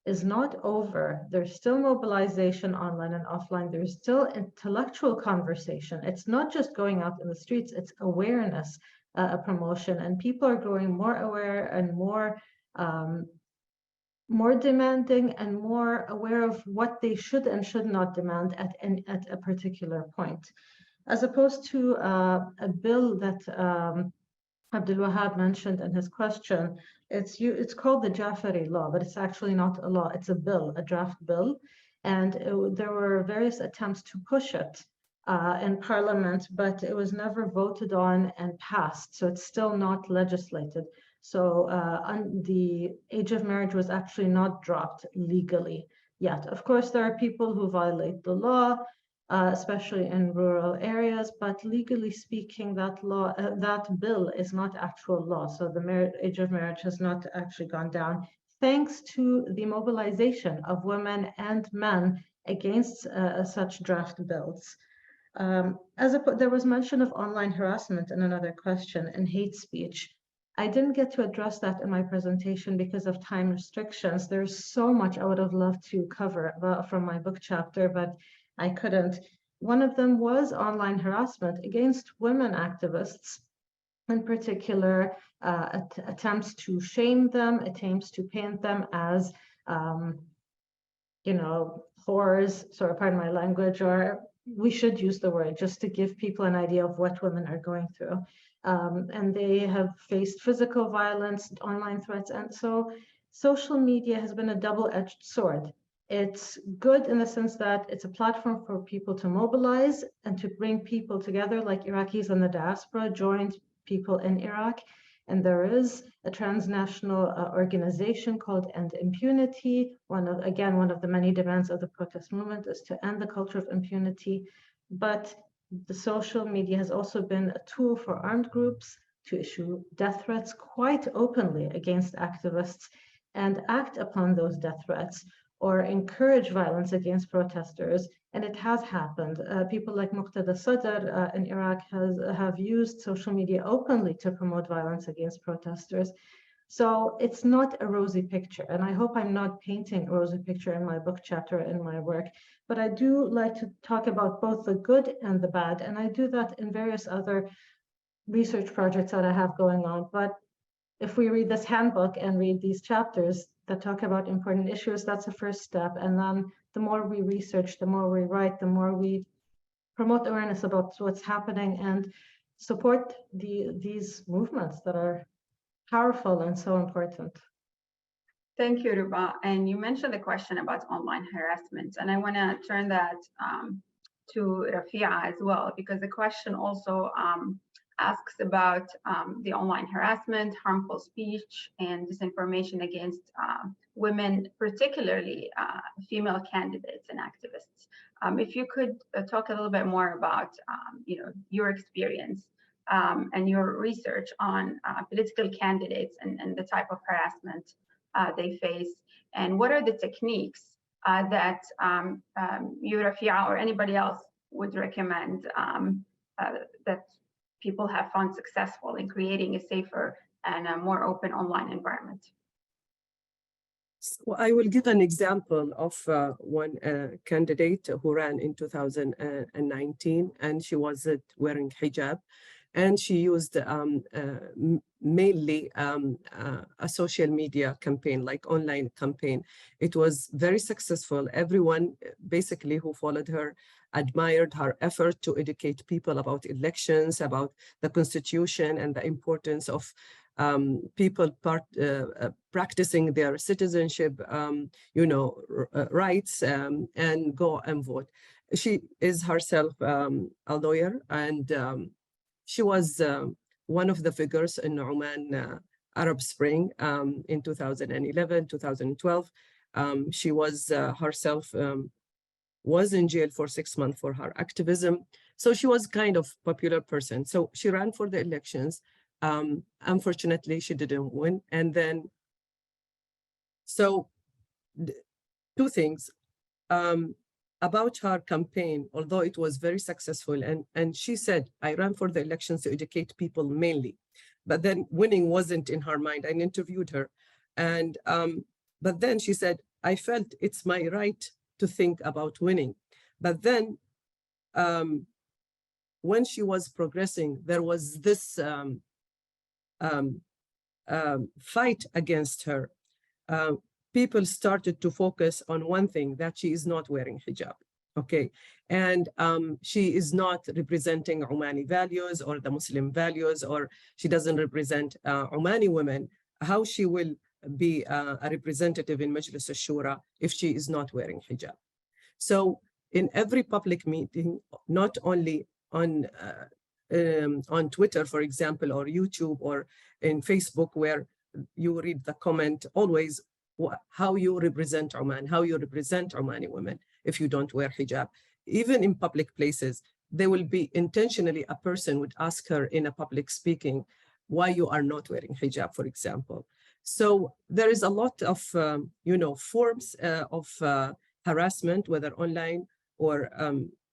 is not over. There's still mobilization online and offline. There's still intellectual conversation. It's not just going out in the streets, it's awareness promotion, and people are growing more aware and more demanding and more aware of what they should and should not demand at a particular point. As opposed to a bill that Abdul Wahab mentioned in his question, it's called the Jafari law, but it's actually not a law, it's a bill, a draft bill. And there were various attempts to push it in parliament, but it was never voted on and passed. So it's still not legislated. So the age of marriage was actually not dropped legally yet. Of course, there are people who violate the law, especially in rural areas, but legally speaking, that bill is not actual law. So the age of marriage has not actually gone down, thanks to the mobilization of women and men against such draft bills. There was mention of online harassment in another question and hate speech. I didn't get to address that in my presentation because of time restrictions. There's so much I would have loved to cover from my book chapter, but I couldn't. One of them was online harassment against women activists in particular, attempts to shame them, attempts to paint them as, whores, sorry, pardon my language, or we should use the word just to give people an idea of what women are going through. And they have faced physical violence, online threats. And so social media has been a double-edged sword. It's good in the sense that it's a platform for people to mobilize and to bring people together, like Iraqis in the diaspora joined people in Iraq. And there is a transnational organization called End Impunity. One of the many demands of the protest movement is to end the culture of impunity. But the social media has also been a tool for armed groups to issue death threats quite openly against activists and act upon those death threats or encourage violence against protesters. And it has happened. People like Muqtada Sadr in Iraq have used social media openly to promote violence against protesters. So it's not a rosy picture. And I hope I'm not painting a rosy picture in my book chapter, in my work. But I do like to talk about both the good and the bad. And I do that in various other research projects that I have going on. But if we read this handbook and read these chapters that talk about important issues, that's the first step. And then the more we research, the more we write, the more we promote awareness about what's happening and support these movements that are powerful and so important. Thank you, Ruba. And you mentioned the question about online harassment, and I want to turn that to Rafiah as well, because the question also asks about the online harassment, harmful speech, and disinformation against women, particularly female candidates and activists. If you could talk a little bit more about your experience and your research on political candidates and the type of harassment they face, and what are the techniques that you, Rafiah, or anybody else would recommend that people have found successful in creating a safer and a more open online environment? So I will give an example of one candidate who ran in 2019, and she wasn't wearing hijab. And she used mainly a social media campaign, like online campaign. It was very successful. Everyone basically who followed her admired her effort to educate people about elections, about the constitution, and the importance of people practicing their citizenship, rights, and go and vote. She is herself a lawyer, and she was one of the figures in Oman Arab Spring in 2011, 2012. She was herself was in jail for 6 months for her activism. So she was kind of popular person. So she ran for the elections. Unfortunately, she didn't win. And then, so two things. About her campaign, although it was very successful, and she said, I ran for the elections to educate people mainly, but then winning wasn't in her mind. I interviewed her, and but then she said, I felt it's my right to think about winning. But then when she was progressing, there was this fight against her. People started to focus on one thing, that she is not wearing hijab, okay? And she is not representing Omani values or the Muslim values, or she doesn't represent Omani women. How she will be a representative in Majlis al-Shura if she is not wearing hijab? So in every public meeting, not only on Twitter, for example, or YouTube, or in Facebook, where you read the comment, always how you represent Oman, how you represent Omani women if you don't wear hijab. Even in public places, there will be intentionally a person would ask her in a public speaking, why you are not wearing hijab, for example. So there is a lot of, forms of harassment, whether online or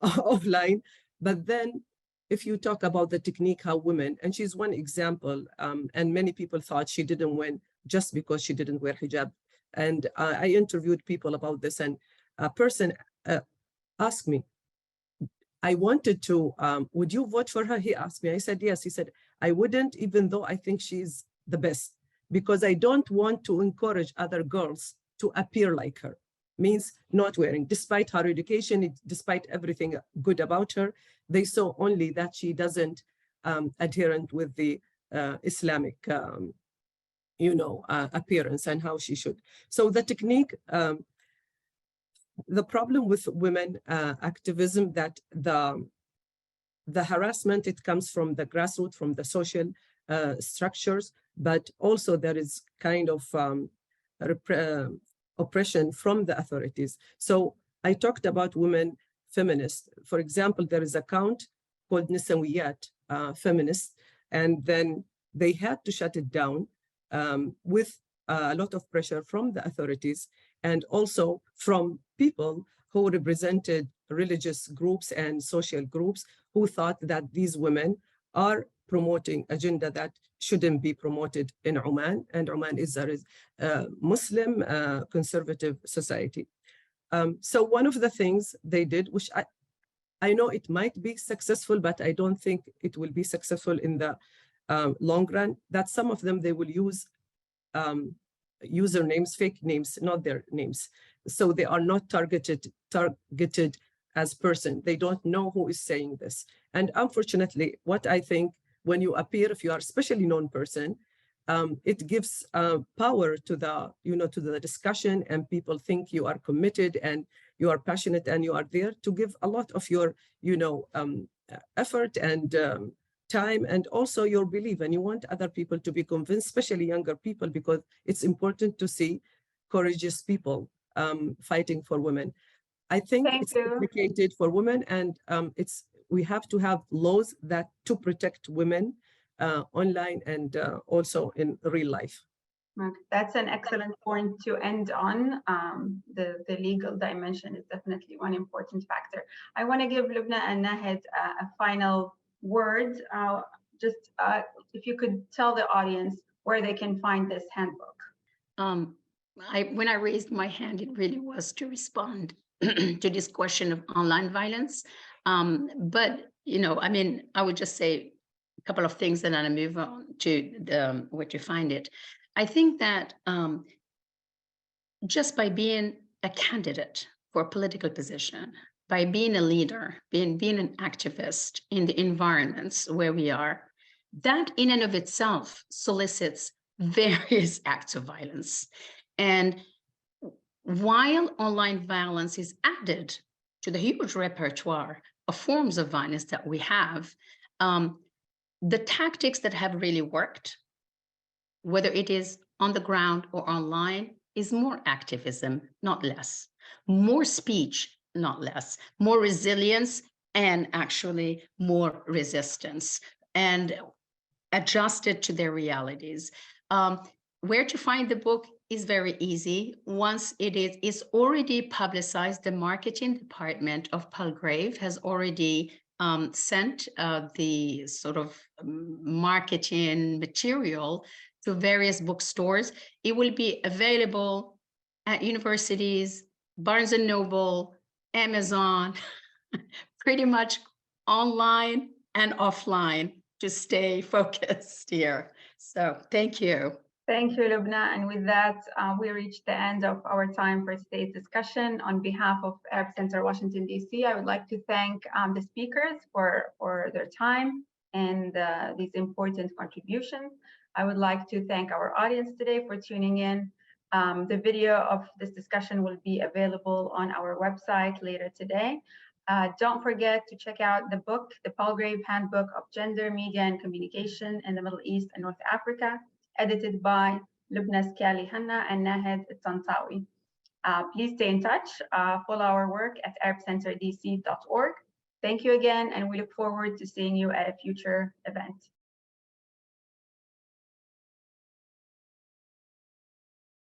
offline. But then if you talk about the technique, how women, and she's one example, and many people thought she didn't win just because she didn't wear hijab. And I interviewed people about this, and a person asked me, I wanted to, would you vote for her? He asked me. I said, yes. He said, I wouldn't, even though I think she's the best, because I don't want to encourage other girls to appear like her. Means not wearing, despite her education, despite everything good about her, they saw only that she doesn't adherent with the Islamic, appearance and how she should. So the technique, the problem with women activism, that the harassment, it comes from the grassroots, from the social structures, but also there is kind of oppression from the authorities. So I talked about women feminists. For example, there is an account called Nisawiyat Feminists, and then they had to shut it down with a lot of pressure from the authorities and also from people who represented religious groups and social groups who thought that these women are promoting agenda that shouldn't be promoted in Oman, and Oman is a Muslim conservative society. So one of the things they did, which I know it might be successful, but I don't think it will be successful in the long run, that some of them, they will use usernames, fake names, not their names. So they are not targeted as person. They don't know who is saying this. And unfortunately, what I think, when you appear, if you are especially known person, it gives power to the discussion, and people think you are committed and you are passionate and you are there to give a lot of your, effort and time, and also your belief, and you want other people to be convinced, especially younger people, because it's important to see courageous people fighting for women. I think it's complicated for women, and we have to have laws that to protect women online and also in real life. That's an excellent point to end on. The legal dimension is definitely one important factor. I want to give Loubna and Nahed a final word. If you could tell the audience where they can find this handbook. When I raised my hand, it really was to respond to this question of online violence. But, I would just say a couple of things and then I move on to where to find it. I think that just by being a candidate for a political position, by being a leader, being an activist in the environments where we are, that in and of itself solicits various acts of violence. And while online violence is added to the huge repertoire of forms of violence that we have, the tactics that have really worked, whether it is on the ground or online, is more activism, not less, more speech, not less, more resilience, and actually more resistance, and adjusted to their realities. Where to find the book is very easy. Once it's already publicized, the marketing department of Palgrave has already sent the sort of marketing material to various bookstores. It will be available at universities, Barnes & Noble, Amazon, pretty much online and offline to stay focused here. So thank you. Thank you, Loubna. And with that, we reached the end of our time for today's discussion. On behalf of Arab Center Washington, D.C., I would like to thank the speakers for their time and these important contributions. I would like to thank our audience today for tuning in. The video of this discussion will be available on our website later today. Don't forget to check out the book, The Palgrave Handbook of Gender, Media, and Communication in the Middle East and North Africa, edited by Loubna, Skalli, Hanna, and Nahed Eltantawy. Please stay in touch. Follow our work at arabcenterdc.org. Thank you again, and we look forward to seeing you at a future event.